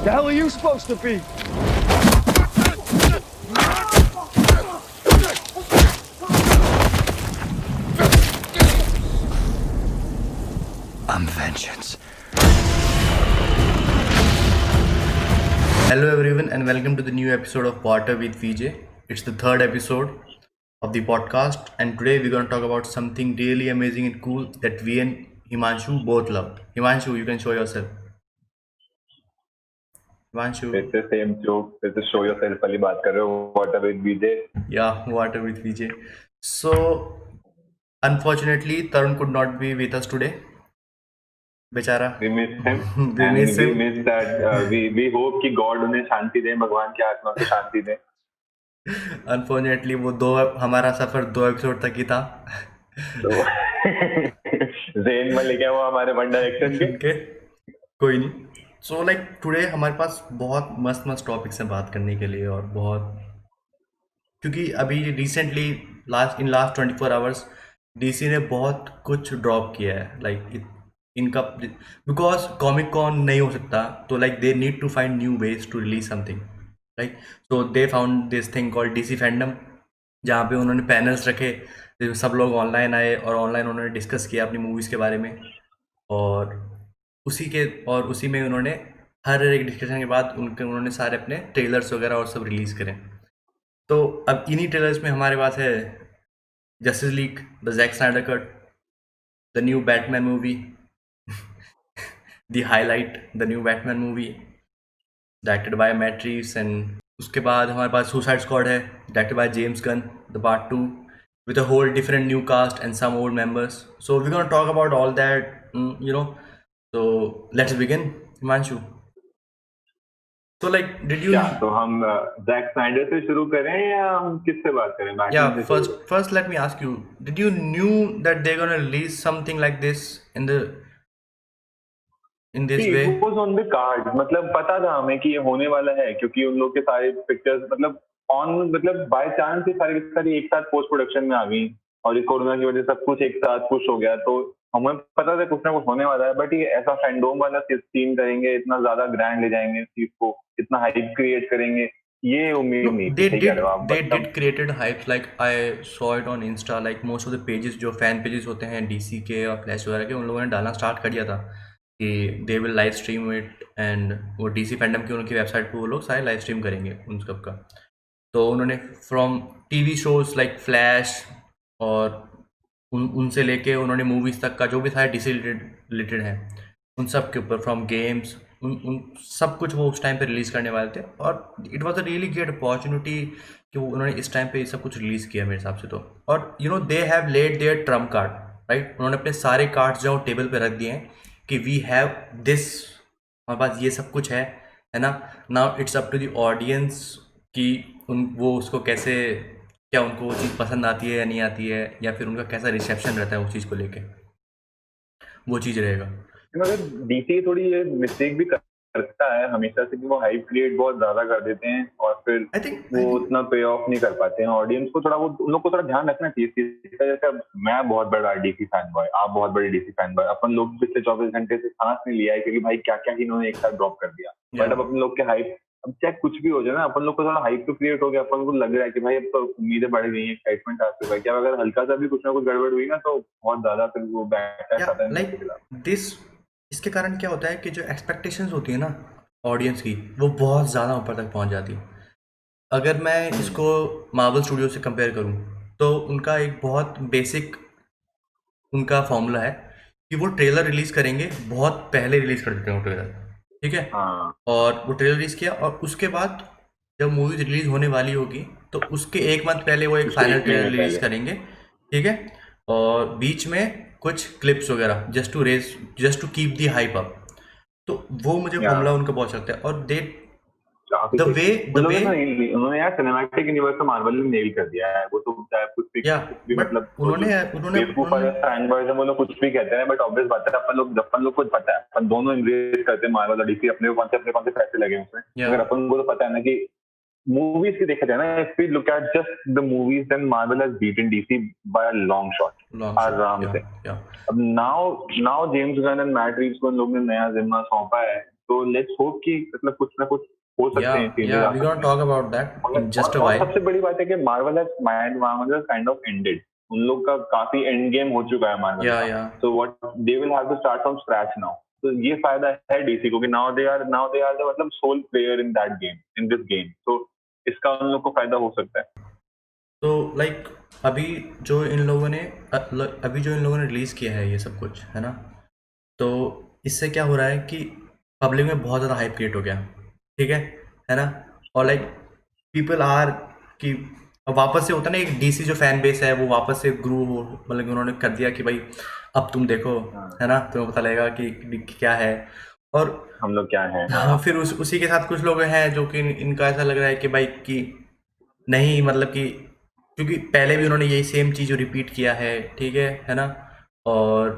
The hell are you supposed to be? I'm vengeance. Hello everyone and welcome to the new episode of Water with VJ. It's the third episode of the podcast and today we're going to talk about something really amazing and cool that we and Himanshu both love. Himanshu, you can show yourself. Himanshu. It's the same joke. It's the show yourself वाली बात कर रहे हो. Water with BJ. Yeah, Water with VJ. So, unfortunately, Tarun could not be with us today. बेचारा. We miss him. We and miss we him. miss that. We hope कि God उन्हें शांति दे, भगवान की आत्मा को शांति दे. अनफॉर्चुनेटली वो हमारा सफर 2 एपिसोड तक ही था. तो ज़ेन मलिक है वो हमारे वन डायरेक्शन के. Okay, कोई नहीं. सो लाइक टुडे हमारे पास बहुत मस्त मस्त टॉपिक्स हैं बात करने के लिए और बहुत क्योंकि अभी रिसेंटली लास्ट 24 आवर्स डीसी ने बहुत कुछ ड्रॉप किया है लाइक इनका बिकॉज कॉमिक कॉन नहीं हो सकता तो like they need to find new ways to release something right. So they found this thing called DC fandom जहाँ पे उन्होंने पैनल्स रखे, सब लोग ऑनलाइन आए और ऑनलाइन उन्होंने डिस्कस किया अपनी मूवीज़ के बारे में और उसी में उन्होंने हर एक डिस्कशन के बाद उन्होंने सारे अपने ट्रेलर्स वगैरह और सब रिलीज़ करें. तो अब इन्हीं ट्रेलर्स में हमारे पास है Justice League, the Zack Snyder cut, the new Batman movie, the highlight, the new Batman movie directed by Matt Reeves and उसके बाद हमारे पास सुसाइड स्क्वाड है directed by James Gunn, the part 2 with a whole different new cast and some old members. So we're going to talk about all that, So let's begin, Himanshu. So like, did you? क्या तो हम Jack Snyder से शुरू करें या हम किससे बात करें? Yeah, first let me ask you, did you knew that they're going to release something like this in this way? It was on the card. मतलब पता था हमें कि ये होने वाला है क्योंकि उन लोग के सारे पिक्चर्स मतलब बाय चांस ये सारी एक साथ पोस्ट प्रोडक्शन में आ गई और इस कोरोना की वजह से सब कुछ एक साथ पुश हो गया तो हमें पता था कुछ ना कुछ होने वाला है. बट ये ऐसा फैंडोम वाला सीन करेंगे, इतना ज्यादा ग्रैंड ले जाएंगे इस चीज को, इतना हाइप क्रिएट करेंगे, ये उम्मीद नहीं थी. They did created hype. Like I saw it on Insta. Like most of the pages जो फैन पेजेस होते हैं डीसी के और फ्लैश वगैरह के, उन लोगों ने डालना स्टार्ट कर दिया था कि they will live stream it and वो डीसी फैंडम की उनकी वेबसाइट पे वो लोग सारे लाइव स्ट्रीम करेंगे उन सब का. तो उन्होंने from TV shows like flash और उनसे लेके उन्होंने मूवीज़ तक का जो भी सारे डीसी रिलेटेड हैं उन सब के ऊपर फ्रॉम गेम्स उन सब कुछ वो उस टाइम पे रिलीज़ करने वाले थे और it was a really great opportunity कि वो उन्होंने इस टाइम पे ये सब कुछ रिलीज़ किया मेरे हिसाब से तो. और they have laid their trump card right. उन्होंने अपने सारे कार्ड्स जो टेबल पे रख दिए हैं कि वी हैव दिस, हमारे पास ये सब कुछ है ना. Now it's up to the audience कि वो उसको कैसे, क्या उनको वो चीज़ पसंद आती है या नहीं आती है या फिर उनका कैसा रिसेप्शन रहता है उस चीज़ को लेके, वो चीज़ रहेगा. मगर डीसी थोड़ी ये मिस्टेक भी करता है हमेशा से कि वो हाइप क्रिएट बहुत ज्यादा कर देते हैं और फिर वो उतना पे ऑफ नहीं कर पाते हैं. ऑडियंस को थोड़ा उन लोग को थोड़ा ध्यान रखना चाहिए. जैसे मैं बहुत बड़ा डीसी फैन बॉय, आप बहुत बड़े डीसी फैन बॉय, अपन लोग पिछले 24 घंटे से सांस नहीं लिया है क्योंकि भाई क्या क्या इन्होंने एक साथ ड्रॉप कर दिया. बट अब अपन लोग के हाइप, अब चाहे कुछ भी हो जाए ना, अपन लोग को थोड़ा हाइप तो क्रिएट हो गया, अपन को लग रहा है कि भाई अब तो उम्मीदें बढ़ गई हैं, एक्साइटमेंट आ चुका है. क्या अगर हल्का सा भी कुछ ना कुछ गड़बड़ हुई ना तो बहुत ज्यादा फिर वो बैकलैश आता है लाइक इसके कारण क्या होता है कि जो एक्सपेक्टेशंस होती है ना ऑडियंस की वो बहुत ज़्यादा ऊपर तक पहुंच जाती है. अगर मैं इसको मार्वल स्टूडियो से कंपेयर करूं तो उनका एक बहुत बेसिक उनका फॉर्मूला है कि वो ट्रेलर रिलीज़ करेंगे, बहुत पहले रिलीज़ कर देते हैं वो ट्रेलर, ठीक है. और वो ट्रेलर रिलीज़ किया और उसके बाद जब मूवी रिलीज़ होने वाली होगी तो उसके एक मंथ पहले वो एक फाइनल ट्रेलर रिलीज़ करेंगे, ठीक है. और बीच में कुछ क्लिप्स वगैरह just to keep the hype up. तो वो मुझे फॉर्मूला उनका बहुत लगता है और the way उन्होंने यार सिनेमैटिक यूनिवर्स में मार्वल ने नेल कर दिया है. वो तो चाहे कुछ भी मतलब उन्होंने फैन बॉयज वो लोग कुछ भी कहते हैं बट ऑब्वियस बात है अपन लोग को पता है, अपन दोनों एम्ब्रेस करते हैं मार्वल और डीसी. अपने कौन से पैसे लगे उसमें, अगर अपन को तो पता है ना कि मूवीज की देखा जाए ना, if we look at just the movies then Marvel has beaten DC by a long shot आराम से. अब now James Gunn and Matt Reeves को इन लोगों ने नया जिम्मा सौंपा है तो लेट्स होप कि मतलब कुछ ना कुछ हो सकते हैं Yeah, changes yeah, आ we're सकते gonna हैं। talk about that in just a और while. सबसे बड़ी बात है कि Marvel has kind of ended, उन लोग का काफी एंड गेम हो चुका है मार्वल Yeah, का, yeah. So what they will have to start from scratch now. तो ये फायदा है डीसी को कि नाउ दे आर द मतलब sole player in that game, in this game, तो इसका उन लोग को फायदा हो सकता है। तो लाइक अभी जो इन लोगों ने रिलीज़ किया है ये सब कुछ, है ना? तो इससे क्या हो रहा है कि पब्लिक में बहुत ज़्यादा हाइप क्रिएट हो गया, ठीक है ना? और लाइक पीपल आर कि वापस से होता है ना, एक डीसी जो फैन बेस है वो वापस से ग्रू हो, मतलब उन्होंने कर दिया कि भाई अब तुम देखो, है ना? तुम्हें पता लगेगा कि क्या है। और हम लोग क्या है। हाँ, फिर उसी के साथ कुछ लोग हैं जो कि इनका ऐसा लग रहा है कि भाई कि नहीं, मतलब कि क्योंकि पहले भी उन्होंने यही सेम चीज़ रिपीट किया है, ठीक है ना? और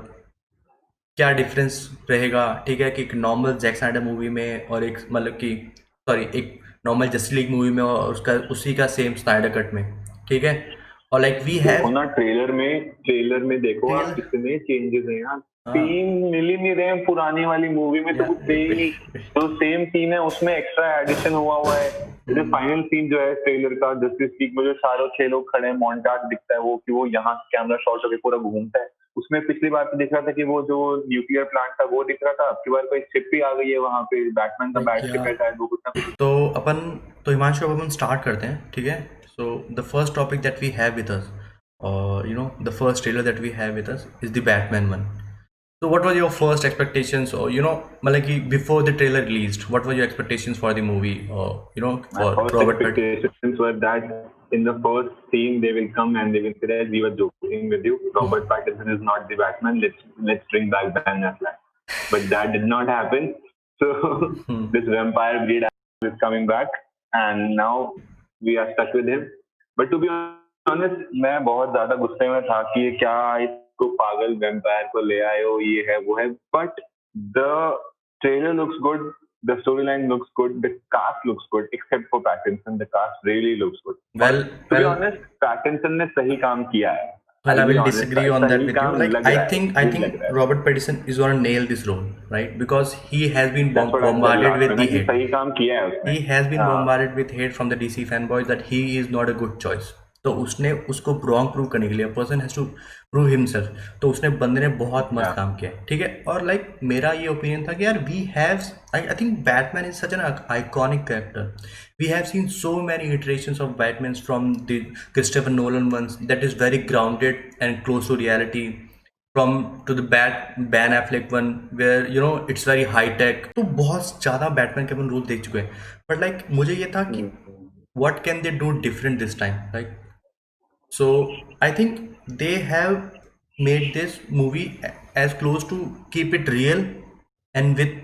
क्या डिफरेंस रहेगा, ठीक है, कि एक नॉर्मल जैक स्नाइडर मूवी में और एक मतलब कि सॉरी एक नॉर्मल जस्टिस लीग मूवी में और उसका उसी का सेम स्नाइडर कट में, ठीक है? और लाइक वी देखो हैव ना ट्रेलर में देखो आप कितने चेंजेस हैं यार, सीन मिल ही नहीं रहे हैं पुरानी वाली मूवी में, तो कुछ जो सेम सीन है उसमें एक्स्ट्रा एडिशन हुआ है। जो फाइनल सीन जो है ट्रेलर का जस्टिस लीग में, जो सारे 6 लोग खड़े हैं, मोन्टाज दिखता है वो कि वो यहाँ कैमरा शॉट होकर पूरा घूमता है, उसमें पिछली बार तो दिख रहा था कि वो जो न्यूक्लियर प्लांट था वो दिख रहा था, अब की बार कोई शिप ही आ गई है वहां पे, बैटमैन का बैट शिप है शायद, वो कुछ ना कुछ। तो हिमांशु अब अपन स्टार्ट करते हैं, ठीक है? So the first topic that we have with us, the first trailer that we have with us is the Batman one. So what was your first expectations, or like before the trailer released, what were your expectations for the movie, or My for first Robert Pattinson? expectations were that in the first scene they will come and they will say that we were joking with you. Robert Pattinson is not the Batman. Let's bring back Ben Affleck. But that did not happen. So this vampire bleed is coming back, and now we are stuck with him. But to be honest, मैं बहुत ज्यादा गुस्से में था कि क्या इसको पागल वैम्पायर को ले आए हो, ये है वो है, but the trailer looks good. The storyline looks good. The cast looks good, except for Pattinson. The cast really looks good. To be honest, Pattinson ने सही काम किया है. Well, I will disagree on that with you. Like, I think Robert Pattinson is going to nail this role, right? Because he has been bombarded with the hate. सही काम किया है उसने. He has been bombarded with hate from the DC fanboys that he is not a good choice. तो उसने उसको wrong prove करने के लिए person has to prove himself, तो उसने बंदे ने बहुत मस्त काम किया, ठीक है? और लाइक मेरा ये ओपिनियन था कि यार we have I think Batman is such an iconic character. We have seen so many iterations of Batman from the Christopher Nolan ones that is very grounded and close to reality, from to the Ben Affleck one where it's very high tech. तो बहुत ज़्यादा Batman के अपन role देख चुके हैं, but like मुझे ये था कि what can they do different this time, like so I think they have made this movie as close to keep it real and with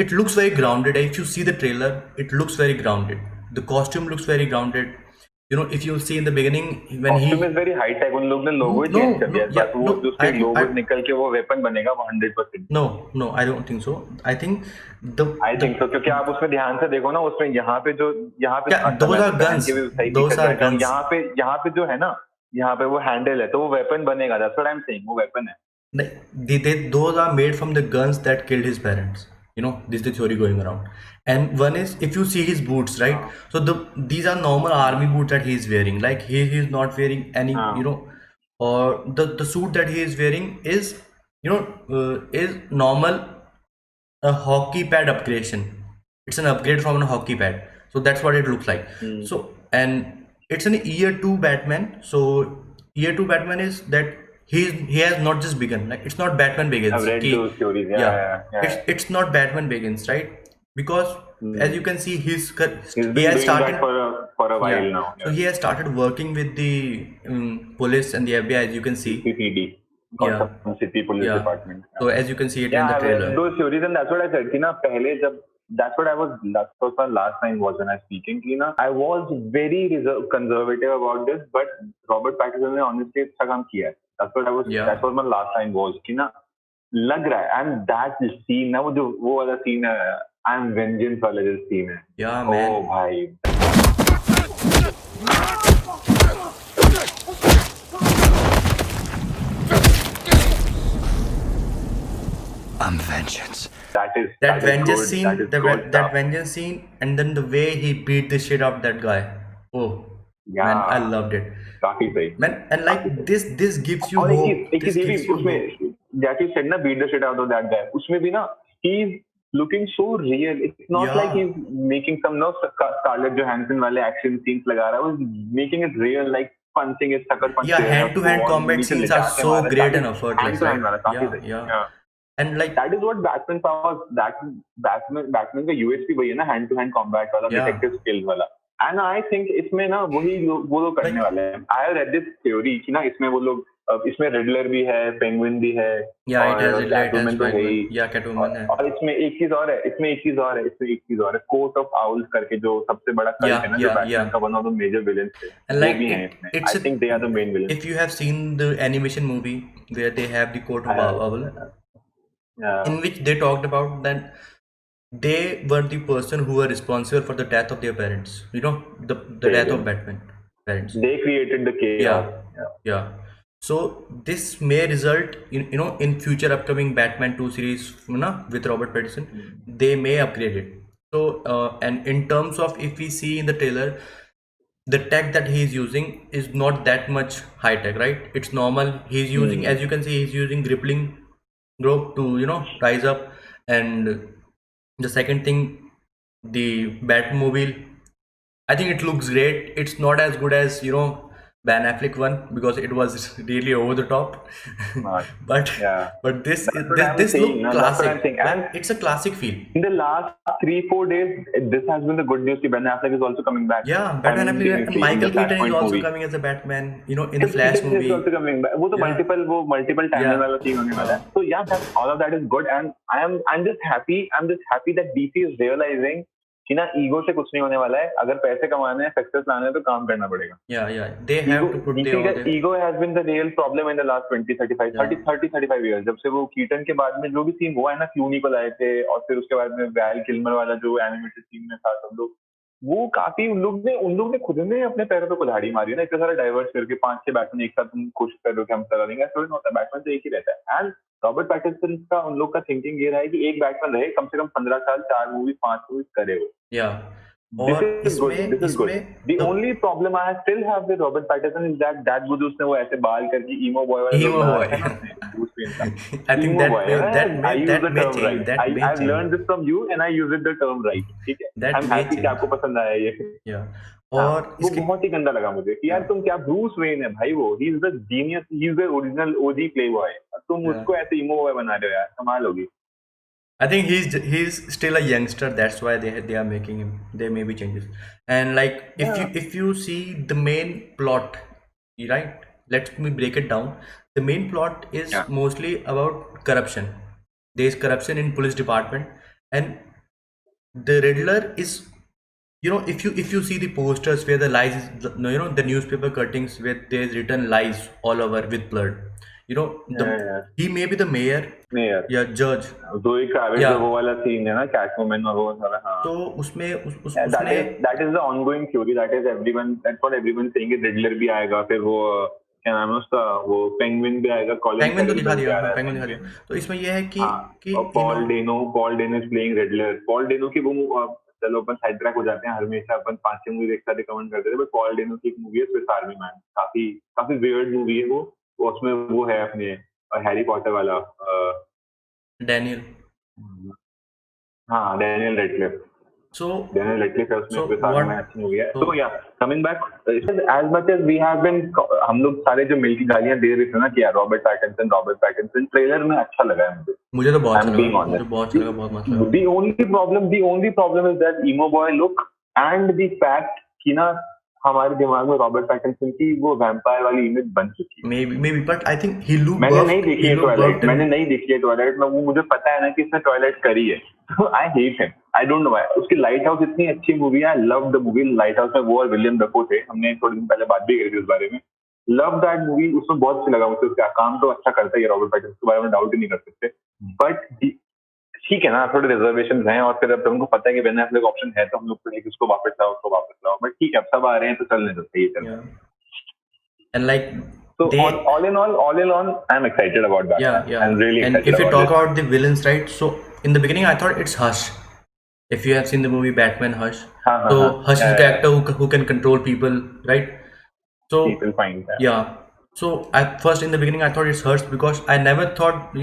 it looks very grounded. If you see the trailer, it looks very grounded. The costume looks very grounded. If you see in the beginning when costume is very high tech. उन लोग ने लोगो change कर दिया, बस वो जो उसके लोगो निकल के वो वेपन बनेगा वो 100%. No, I don't think so. I think so, क्योंकि आप उसमें ध्यान से देखो ना, उसमें यहाँ पे those are guns. Those are guns. यहाँ पे जो है ना, यहाँ पे वो हैंडल है, तो वो वेपन बनेगा. That's what I'm saying. वो वेपन है. Those are made from the guns that killed his parents. This is the theory going around. And one is, if you see his boots, right? So these are normal army boots that he is wearing. Like he is not wearing any, or the suit that he is wearing is, is normal a hockey pad upgradation. It's an upgrade from a hockey pad. So that's what it looks like. So, and it's an year 2 Batman. So year 2 Batman is that he has not just begun. Like it's not Batman Begins. I've read those stories. Yeah. It's not Batman Begins, right? Because as you can see, he has started for a while now. So he has started working with the police and the FBI, as you can see. CPD. Gotham City Police Department. So as you can see it in the trailer. Those theories, and that's what I said. That's what my last time was when I was speaking. I was very conservative about this, but Robert Pattinson ने honestly अच्छा काम किया है. That's what my last time was. लग रहा है, and that scene ना, वो वाला scene है, I'm vengeance वाला जो scene है. Yeah, man. Oh भाई. I'm vengeance. That vengeance good. scene, That is that good stuff. vengeance scene, and then the way he beat the shit out of that guy. Oh man, I Yeah, loved it. काफी सही. Man, and like this gives you और hope. एक चीज ये भी उसमें जैकी said ना beat the shit out of that guy, उसमें भी ना he's looking so real. It's not Yeah. like he's making some no Scarlett Johansson वाले action scenes लगा रहा है. He's making it real, like punching his sucker punch. Yeah, hand-to-hand combat scenes are so great and effortless. Hand-to-hand वाला काफी Yeah, सही. yeah. And like that is what Batman powers. Batman का USP वही है ना, hand-to-hand combat वाला, Yeah. detective skills वाला. And I think इसमें ना वो लोग करने वाले हैं. I have read this theory कि ना इसमें वो लोग इसमें रिडलर भी है, पेंगुइन भी है, yeah, it has कैटवुमन तो है ही. yeah, Catwoman है. और इसमें एक चीज और है, कोर्ट ऑफ आउल्स करके जो सबसे बड़ा कल्ट Yeah, है ना, जो yeah, बैटमैन yeah. का one of the major villains है, And वो like भी है इसमें. it's I think they are the main villains. if you have seen the animation movie where they have the court of owl, in which they talked about that they were the person who were responsible for the death of their parents. You know, the death of Batman parents. They created the chaos. Yeah. So this may result in in future upcoming Batman 2 series, with Robert Pattinson. They may upgrade it. So and in terms of, if we see in the trailer, the tech that he is using is not that much high tech, right? It's normal. He's using, as you can see, he's using grippling rope to rise up. And the second thing, the Batmobile, I think it looks great. It's not as good as Ben Affleck one, because it was really over the top. but this saying, look classic. And it's a classic feel. In the last 3-4 days, this has been the good news. Ben Affleck is also coming back. Yeah, Ben Affleck and Michael Keaton is also coming as a Batman. In the Flash movie. Is also coming back. वो तो multiple timeline वाला thing होने वाला है. So yeah, all of that is good, and I'm just happy that DC is realizing कि ना ego से कुछ नहीं होने वाला है. अगर पैसे कमाने हैं, सक्सेस लाने हैं, तो काम करना पड़ेगा. Yeah. They have to put their ego has been the real problem in the last 35 years. जब से वो कीटन के बाद में जो भी सीन हुआ है ना, क्लूनी को लाए थे, और फिर उसके बाद में वैल किल्मर वाला जो एनिमेटेड सीन में था सब लोग, वो काफी उन लोग ने खुद ने अपने पैरों पे कुल्हाड़ी मारी है ना. इतना सारा डाइवर्स करके 5-6 बैटमैन एक साथ तुम कोशिश कर रहे हो कि हम चला देंगे, ऐसा नहीं होता. बैटमैन तो एक ही रहता है. एंड रॉबर्ट पैटिंसन का उन लोग का थिंकिंग ये रहा है कि एक बैटमैन रहे कम से कम 15 साल, 4 मूवी 5 मूवी करे वो. Yeah. This is good. The only problem I still have with Robert Pattinson is that वो जो उसने वो ऐसे बाल करके emo boy वाला I think that may change. I've learned this from you and I use it the term right. ठीक है. I'm happy कि आपको पसंद आया ये. Yeah. और वो बहुत ही गंदा लगा मुझे कि यार तुम क्या, ब्रूस वेन है भाई, वो he is the genius, he is the original OG playboy. तुम उसको ऐसे emo boy बना रहे हो यार, कमाल होगी. I think he's still a youngster. That's why they are making him. There may be changes. And like if you see the main plot, right? Let me break it down. The main plot is mostly about corruption. There is corruption in police department, and the Riddler is, if you see the posters where the lies is, the newspaper cuttings where there is written lies all over with blood. He may be the mayor. Judge. तो एक वो वाला scene है ना, कैटवुमन और वो सारा. हाँ. तो उसमें that is the ongoing theory. That's what everyone saying है. रिडलर भी आएगा, फिर वो क्या नाम है उसका, वो पेंगुइन भी आएगा. पेंगुइन तो दिखा दिया. तो इसमें ये है कि Paul Dano is playing Riddler. Paul Dano की वो, चलो अपन साइड ट्रैक हो जाते हैं, हमेशा अपन 5-6 मूवी एक साथ रिकमेंड करते थे, बट पॉल डेनो की एक मूवी है स्विस आर्मी मैन, काफी वियर्ड मूवी है वो. उसमें वो है अपने हैरी पॉटर वाला डैनियल. हाँ, डैनियल रेडक्लिफ. डैनियल रेडक्लिफ है उसमें, स्विस आर्मी मैन अच्छी मूवी है. तो या coming back, as much as we have been, हम लोग सारे जो मिलके गालियां दे रहे थे ना कि यार रॉबर्ट पैटिंसन ट्रेलर में अच्छा लगा है मुझे तो बहुत अच्छा लगा, बहुत मस्त लगा. The only problem is that emo boy look and the fact कि ना हमारे दिमाग में रॉबर्ट पैटिंसन की वो वैम्पायर वाली इमेज बन चुकी है. Maybe, but I think he looked. मैंने नहीं देखी है टॉयलेट में, वो मुझे पता है ना कि इसने टॉयलेट करी है. I hate him, I don't know why. उसकी लाइट हाउस इतनी अच्छी मूवी है, I love the movie light house में. वो और विलियम डफो थे, हमने थोड़े दिन पहले बात भी करी थी उस बारे में. लव दैट मूवी, उसमें बहुत अच्छा लगा मुझे. उसका काम तो अच्छा करता है रॉबर्ट पैटिंसन, के बारे में डाउट ही नहीं कर सकते. बट ठीक है ना, थोड़े रिजर्वेशन हैं, और फिर अब हमको पता है कि बेन एफ्लेक ऑप्शन है, तो हम लोग तो उसको वापस लाओ. बट ठीक है, अब सब आ रहे हैं तो चलने दो, सही चल. And like So they all in all, I'm excited about Batman. yeah. I'm really And excited if you about talk it. about the villains, right? So in the beginning, I thought it's Hush. If you have seen the movie Batman Hush, so Hush is a character who can control people, right? So People find that. yeah. So at first, in the beginning, I thought it's Hush because I never thought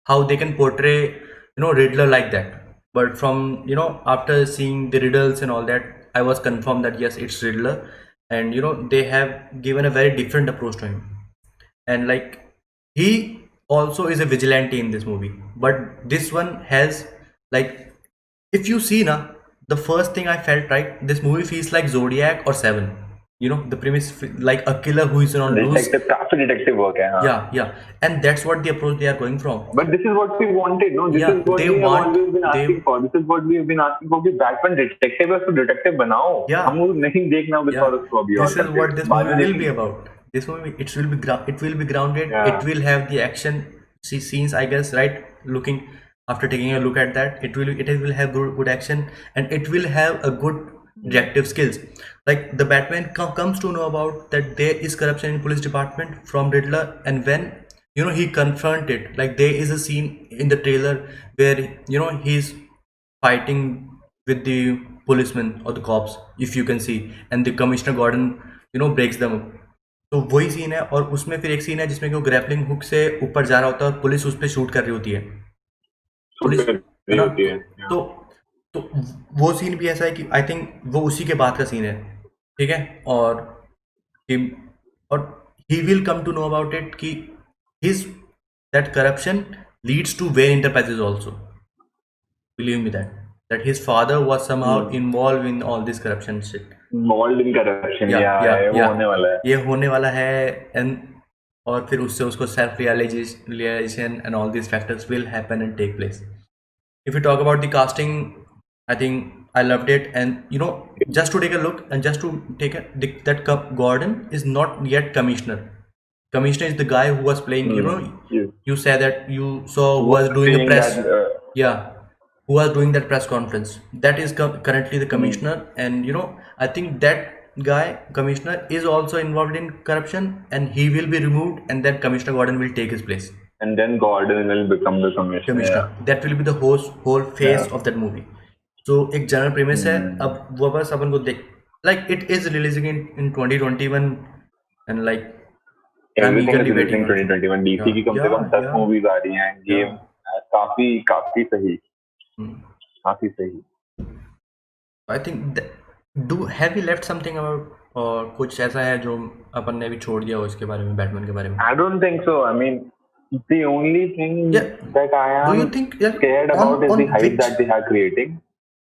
how they can portray Riddler like that. But from after seeing the riddles and all that, I was confirmed that yes, it's Riddler, and they have given a very different approach to him. And like, he also is a vigilante in this movie, but this one has, like, if you see na, the first thing I felt, right, this movie feels like Zodiac or Seven. The premise, like a killer who is on loose. Detective, काफी detective work है, हाँ. Yeah, and that's what the approach they are going from. But this is what we wanted, no? This Yeah, is what they we have want- always been asking for. This is what we have been asking for. कि Batman detective है, तो detective बनाओ. Yeah. हम लोग नहीं देखना Yeah, because उसको अभी और this is करके. what this बाद movie में will be देखेंगे. about. This movie, it will be grounded. Yeah. It will have the action scenes, I guess, right? Looking after taking a look at that, it will have good action, and it will have a good detective skills. Like, the Batman comes to know about that there is corruption in police department from Riddler, and when he confront it, like, there is a scene in the trailer where he's fighting with the policemen or the cops, if you can see, and the Commissioner Gordon breaks them up. तो वही scene है, और उसमें फिर एक scene है जिसमें कि वो ग्रैपलिंग हुक से ऊपर जा रहा होता है और पुलिस उस पर शूट कर रही होती है, पुलिस, है ना? तो तो वो सीन भी ऐसा है कि आई थिंक वो उसी के बाद का सीन है, ठीक है? और he will come to know about it कि his that corruption leads to where enterprises also. Believe me that his father was somehow involved in all this corruption shit. Involved in corruption. वो होने वाला है. ये होने वाला है, and और फिर उससे उसको self realization and all these factors will happen and take place. If we talk about the casting, I think I loved it, and just to take a look and just to take that Gordon is not yet Commissioner. Commissioner is the guy who was playing. You said that you saw who was doing the press. Who was doing that press conference. That is currently the Commissioner, and I think that guy, Commissioner, is also involved in corruption, and he will be removed, and then Commissioner Gordon will take his place. And then Gordon will become the Commissioner. Yeah. That will be the whole phase of that movie. So एक general premise है. अब वो बस अपन को देख, like, it is releasing in 2021, and like everything is releasing 2021. DC की कम से कम 10 movies आ रही हैं. ये काफी सही. काफी सही. I think have you left something about, और कुछ ऐसा है जो अपन ने अभी छोड़ दिया हो इसके बारे में, बैटमैन के बारे में? I don't think so. I mean, the only thing that I am scared about is the hype that they are creating.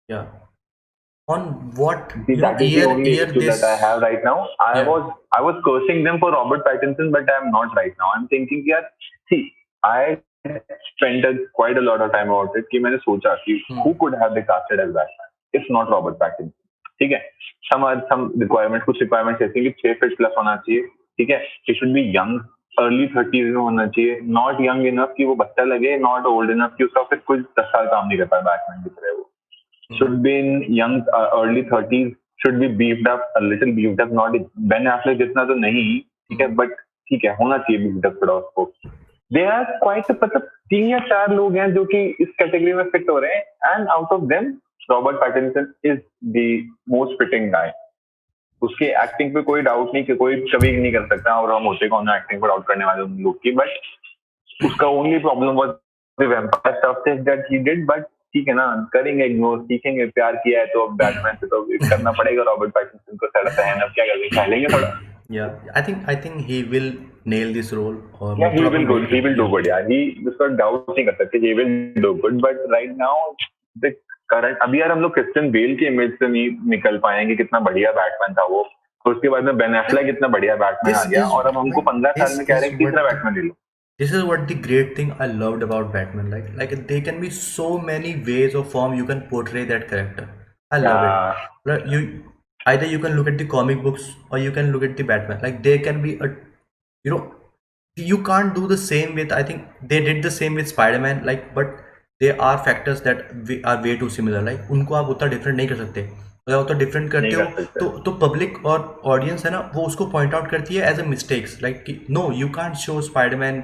Yeah. On what that is the only issue that I have right now. I was cursing them for Robert Pattinson, but I am not right now. I'm thinking, see, I spent quite a lot of time about it कि मैंने सोचा कि who could have been casted as Batman if not Robert Pattinson. ठीक है, some requirements, कुछ requirements ऐसे कि 6 feet plus होना चाहिए, ठीक है, he should be young, early 30s में होना चाहिए, not young enough कि वो बच्चा लगे, not old enough कि उसका फिर कुछ 10 साल काम नहीं कर पाए Batman की तरह. वो should be in young, early 30s, should be beefed up, a little beefed up, not Ben Affleck जितना तो नहीं, ठीक है, but ठीक है, होना चाहिए beefed up थोड़ा उसको. There are quite मतलब 3 या 4 लोग हैं जो कि इस कैटेगरी में फिट हो रहे हैं, and out of them Robert Pattinson is the most fitting guy. उसके एक्टिंग पे कोई डाउट नहीं कि कोई कभी नहीं कर सकता, और हम होते कौन एक्टिंग पे डाउट करने वाले उन लोग की, बट उसका only problem was the vampire stuff that he did. But ठीक है ना, करेंगे, इग्नोर, सीखेंगे, प्यार किया है तो अब बैटमैन से तो करना पड़ेगा. रॉबर्ट पैटिंसन को सारा पहन, अब क्या करेंगे, खेलेंगे थोड़ा. Yeah, I think he will nail this role. Or he will do good. Yeah, उसका डाउट नहीं कर सकते, he will do good. But right now the current, अभी यार हम लोग क्रिस्टियन बेल की इमेज से नहीं निकल पाएंगे, कितना बढ़िया बैटमैन था वो. तो उसके बाद में बेन एफ्लेक इतना बढ़िया बैटमैन आ गया, और अब हमको 15 साल में कह रहे हैं तीसरा बैटमैन ले लो. This is what the great thing I loved about Batman. Like there can be so many ways or form you can portray that character. I love it. Like either you can look at the comic books or you can look at the Batman. Like there can be you can't do the same with, I think they did the same with Spider-Man, like, but there are factors that are way too similar. Like उनको आप उतना different नहीं कर सकते. या तो different करते नहीं हो, कर सकते। तो पब्लिक और ऑडियंस है ना, वो उसको पॉइंट आउट करती है एज अ मिस्टेक्स, लाइक कि know you can't show Spiderman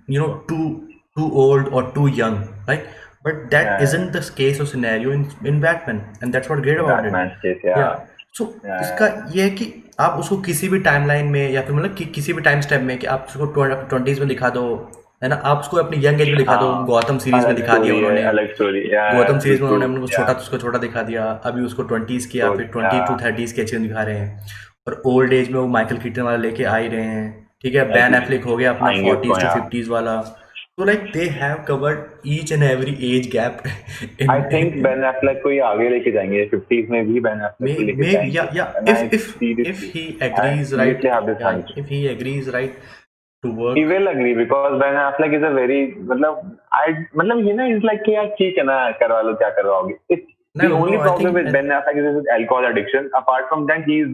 you know too old और too young, right, but that isn't the case और scenario in Batman, and that's what great about Batman it. Case या so इसका ये है कि आप उसको किसी भी टाइमलाइन में या फिर मतलब कि किसी भी टाइम स्टेप में, कि आप उसको 20s में दिखा दो, है ना, आप उसको अपनी यंग एज में दिखा दो, गौतम सीरीज में अलग दिखा दिया स्टोरी है, उन्होंने, अलग स्टोरी। गौतम सीरीज में उन्होंने उनको छोटा, या उसको छोटा दिखा दिया, अभी उसको 20s के या तो फिर 20 to 30s के अच्छे दिखा रहे हैं, और ओल्ड एज में वो माइकल कीटन वाला लेके आ ही रहे हैं, ठीक है, बैन एफ्लेक हो गया अपना आएंगे उसको 40s to यहाँ। 50s वाला, तो like they have covered each and every age gap I think Ben Affleck को ही आगे लेके जाएंगे, 50s में भी बेन एफ्लेक को लेके maybe, जाएंगे। yeah, And I if seriously, he I agrees, right, seriously have this yeah, hunch. if he agrees, right, to He work, will agree because Ben Affleck is a very मतलब ये ना is like कि यार ठीक है ना, करवा लो क्या करवाओगे। It's the no, only I problem think with Ben Affleck is his alcohol addiction. Apart from that, he is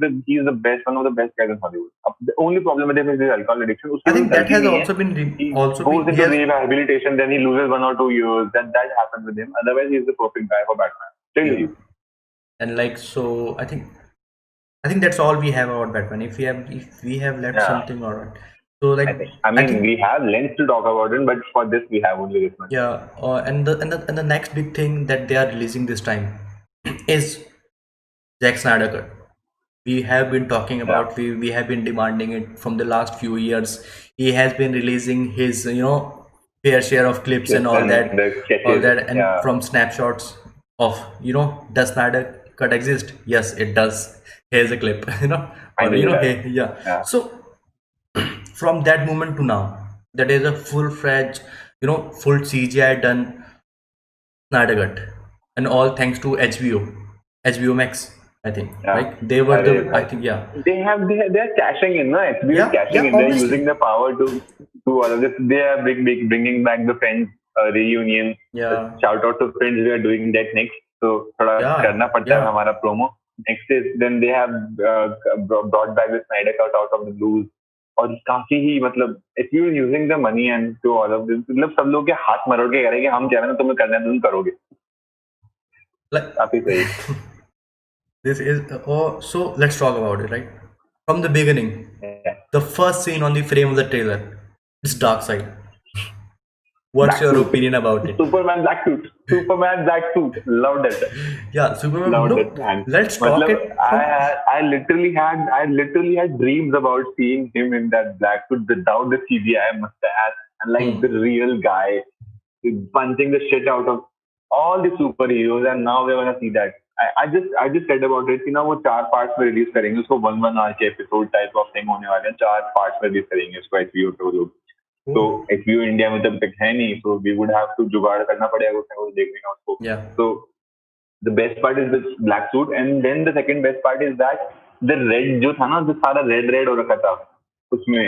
the best, one of the best guys in Hollywood. The only problem with him is his alcohol addiction. उसकी कोई that गलती has नहीं है। also been He also goes been he into has, rehabilitation, then he loses 1 or 2 years. That happens with him. Otherwise, he is the perfect guy for Batman. Still, yeah, and like, so I think that's all we have about Batman. If we have left yeah. something, all right. So like I I mean, think we have length to talk about it, but for this, we have only this much. yeah, and the next big thing that they are releasing this time is Zack Snyder cut. We have been talking Yeah. about, we have been demanding it from the last few years. He has been releasing his fair share of clips and Clips all and that, the sketches. and Yeah. from snapshots of, does Snyder cut exist? Yes, it does. Here's a clip, I or knew that. hey, yeah. Yeah. So from that moment to now, that is a full-fledged, full CGI done Snyder cut, and all thanks to HBO Max, I think, Yeah. right? They were Arey, I think, yeah, they are cashing in, no? HBO is yeah, cashing in. They're obviously, using the power to do all of this. They are bringing back the Friends reunion. yeah, Shout out to Friends. We are doing that next. So थोड़ा yeah, करना पड़ता है yeah. हमारा promo. Next is then they have brought back the Snyder Cut out of the blues. और काफी ही मतलब if you are using the money and do all of this, मतलब सब लोग के हाथ मरोड़ के करेंगे, हम कह रहे हैं तुम्हें करना है तुम करोगे। Like काफी सही। this is so let's talk about it, right? From the beginning, Yeah. the first scene on the frame of the trailer, it's Darkseid. What's Black your suit. opinion about it? Superman black suit. Superman black suit. Loved it. Yeah, Superman. Loved No, it, man. let's talk मतलब it. I literally had dreams about seeing him in that black suit without the CGI mustache and like the real guy punching the shit out of all the superheroes, and now we're gonna see that. I just read about it. वो 4 parts में release करेंगे उसको, 1 hour के episode type of thing होने वाले हैं, 4 parts में release करेंगे उसको HBO पे लोग। तो HBO इंडिया में तब तक है नहीं, so we would have to जुगाड़ करना पड़ेगा कुछ ना कुछ देखने का उसको। Yeah. So the best part is the black suit, and then the second best part is that the red जो था ना, जो सारा red हो रखा था उसमें,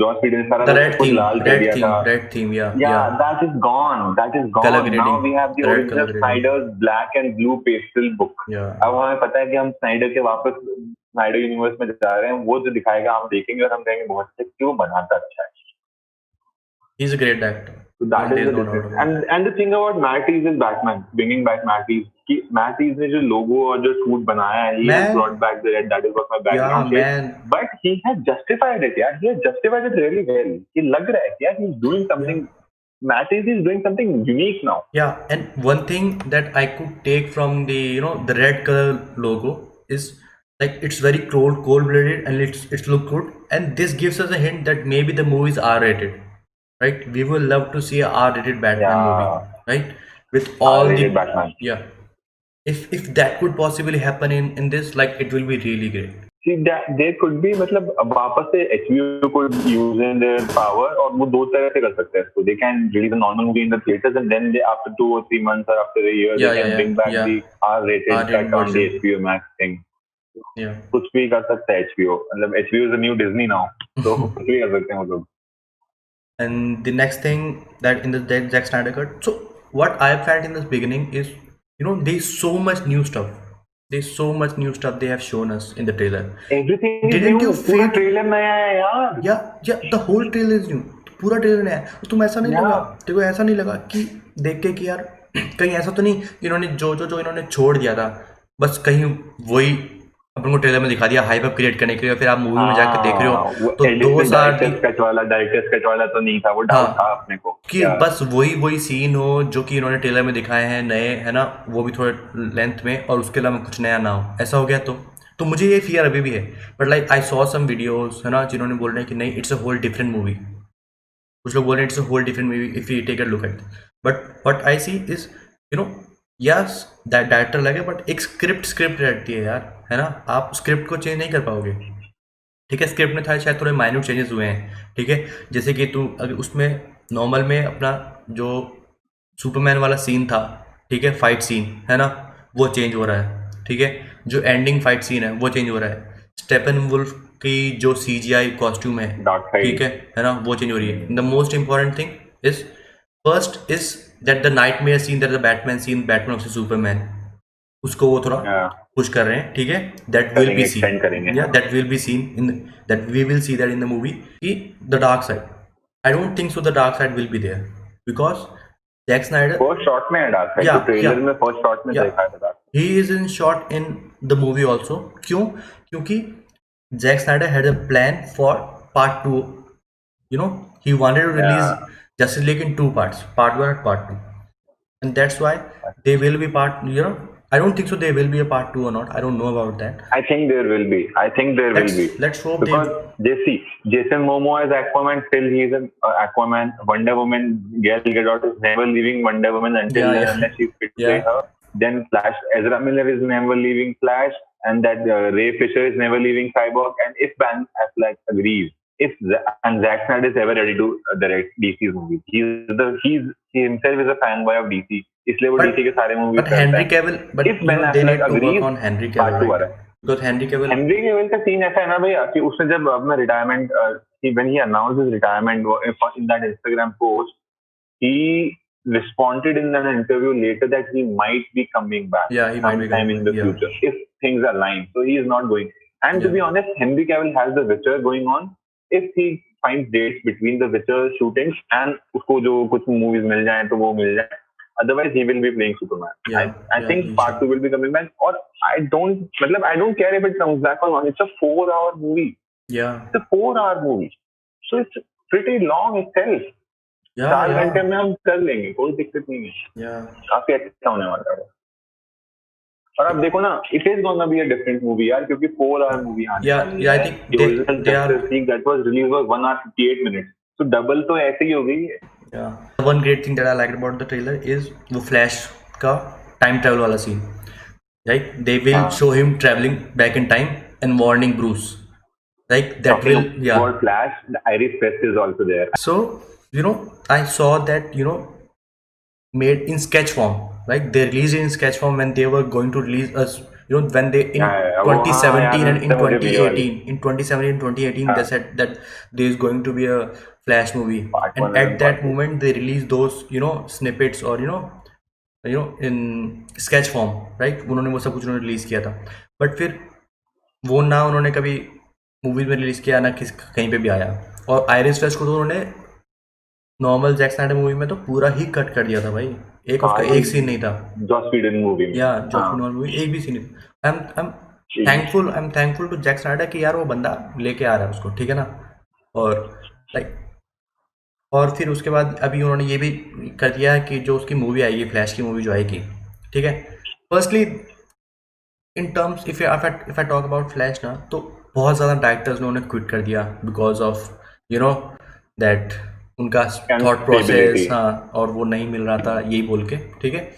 जॉस वीडन सारा The red कुछ theme, लाल कर दिया था। red theme, yeah, Yeah, that is gone. Color Now grading, we have the red original color grading. Snyder's black and blue pastel book. Yeah. अब हमें पता है कि हम स्नाइडर के वापस स्नाइडर यूनिवर्स में जा रहे हैं, वो जो दिखाएगा हम देखेंगे और हम कहेंगे बहुत अच्छा, क्यों बनाता अच्छा है। He's a great actor. So that is There's the no doubt difference. about it. And the thing about Matt Reeves is Batman, bringing back Matt Reeves. कि Matt Reeves ने जो logo और जो suit बनाया है, he has Man. brought back the red. That is what my Yeah, background is. man. But he has justified it, यार. He has justified it really well. कि लग रहा है कि यार he's doing something. Matt Reeves is doing something unique now. Yeah, and one thing that I could take from the the red color logo is like it's very cold-blooded and it's look good, and this gives us a hint that maybe the movie is R-rated, right? We will love to see a R-rated Batman Yeah. movie, right? With all the R-rated Batman. yeah. If that could possibly happen in this, like it will be really great. See, that there could be, मतलब अब वापस से HBO could use in their power, और वो दो तरह से कर सकते हैं इसको. They can release a normal movie in the theaters, and then they, after 2 or 3 months or after a year, they can bring back the R-rated cut on the HBO Max thing. Yeah. कुछ भी कर सकता है HBO. मतलब HBO is the new Disney now, तो कुछ भी कर सकते हैं वो लोग. And the next thing that in the Zack Snyder cut, so what I felt in the beginning is, there's so much new stuff. There's so much new stuff they have shown us in the trailer. Everything is Didn't new. you पूरा feel? Trailer नया है यार. Yeah, the whole trailer is new. पूरा trailer नया है. तुम ऐसा नहीं लगा, तेरे को ऐसा नहीं लगा कि देख के कि यार कहीं ऐसा तो नहीं इन्होंने जो इन्होंने छोड़ दिया था बस कहीं वही अपन को ट्रेलर में दिखा दिया हाइप अप क्रिएट करने के लिए, फिर आप मूवी में जाकर देख रहे हो तो डायरेक्टर्स कट वाला तो नहीं था, वो डाउट था अपने को कि बस वही सीन हो जो कि इन्होंने ट्रेलर में दिखाए हैं नए, है ना, वो भी थोड़े लेंथ में, और उसके अलावा कुछ नया ना हो, ऐसा हो गया तो मुझे ये फियर अभी भी है। But like I saw some videos, है ना, जिन्होंने बोल रहे हैं कि नहीं, it's a whole different movie. कुछ लोग बोल रहे हैं it's a whole different movie if you take a look at, but what I see is, you know, yes that director लगे, बट एक स्क्रिप्ट रहती है यार, है ना, आप स्क्रिप्ट को चेंज नहीं कर पाओगे। ठीक है, स्क्रिप्ट में था शायद थोड़े माइन्यूट चेंजेस हुए हैं, ठीक है, जैसे कि तू अगर उसमें नॉर्मल में अपना जो सुपरमैन वाला सीन था, ठीक है, फाइट सीन, है ना, वो चेंज हो रहा है, ठीक है, जो एंडिंग फाइट सीन है वो चेंज हो रहा है, स्टेपन वुल्फ की जो सीजीआई कॉस्ट्यूम है, ठीक है ना, वो चेंज हो रही है। The most important thing is, first is that the nightmare scene, that the Batman scene, Batman versus Superman, उसको वो थोड़ा पुश कर रहे हैं, ठीक है, दैट विल बी सीन, या that will be scene in, that we will see that in the movie, कि the dark side, I don't think so the dark side will be there, because Jack Snyder first shot में है dark side, तो trailer में first shot में देखा है, he is in shot in the movie also. क्यों? क्योंकि Zack Snyder had a plan for part 2, you know, he wanted to release Justice League in 2 parts, part 1 and part 2, and that's why they will be part, you know, I don't think so they will be a part 2 or not, I don't know about that. I think there will be, let's hope, because Jason Momoa is Aquaman, still he is an Aquaman. Wonder Woman, Gal Gadot is never leaving Wonder Woman until unless she's fit to play her. Then Flash, Ezra Miller is never leaving Flash, and that Ray Fisher is never leaving Cyborg, and if Ben Affleck agrees, and Zack Snyder is ever ready to direct DC's movies, he himself is a fanboy of DC, इसलिए वो DC के सारे movies करता है। Henry Cavill, but if Ben Affleck agrees, on Henry Cavill, right? Because Henry Cavill का scene ऐसा है ना भैया कि उसने जब अपना retirement, when he announced his retirement in that Instagram post, he responded in an interview later that he might be coming back sometime in the future if things align. So he is not going. And to be honest, Henry Cavill has The Witcher going on. If he finds dates between The Witcher shootings and उसको जो कुछ movies मिल जाए तो वो मिल जाए. Otherwise, he will be playing Superman. I think part 2 will be coming back. Or I don't care if it comes back or not. It's a 4-hour movie. Yeah. It's a 4-hour movie. So it's pretty long itself. 4 घंटे में हम कर लेंगे, कोई दिक्कत नहीं है। काफी अच्छा होने वाला है। और अब देखो ना, it is gonna be a different movie यार, क्योंकि 4-hour movie आने वाली है। I think the original Justice League that was released was 1 hour 58 minutes. So double तो ऐसे ही हो गई है। Yeah. One great thing that I liked about the trailer is वो Flash का time travel वाला scene. Right? They will show him traveling back in time and warning Bruce. Like that will, For Flash, the Iris West is also there. So, you know, I saw that, you know, made in sketch form. Like they released it in sketch form when they were going to release us, you know, when they in 2017 and in 2018, in 2017 and 2018, they said that there is going to be a Flash movie, and at that moment they released those, you know, snippets or you know in sketch form, right? उन्होंने वो सब कुछ उन्होंने release किया था, but फिर वो ना उन्होंने कभी मूवीज में रिलीज किया ना कहीं पे भी आया। और आयरिस वेस्ट को तो उन्होंने नॉर्मल जैक स्नाइडर मूवी में तो पूरा ही कट कर दिया था भाई, एक उसका एक सीन नहीं था। जॉस व्हीडन मूवी में, या जॉस व्हीडन मूवी एक भी सीन नहीं। I am thankful to Zack Snyder कि यार वो बंदा लेके आ रहा है उसको, ठीक है ना। और लाइक और फिर उसके बाद अभी उन्होंने ये भी कर दिया है कि जो उसकी मूवी आएगी, फ्लैश की मूवी जो आएगी, ठीक है। Firstly in terms if I talk about flash ना, तो बहुत ज़्यादा डायरेक्टर्स ने उन्हें क्विट कर दिया because of you know that उनका थॉट प्रोसेस, हाँ, और वो नहीं मिल रहा था यही बोल के, ठीक है।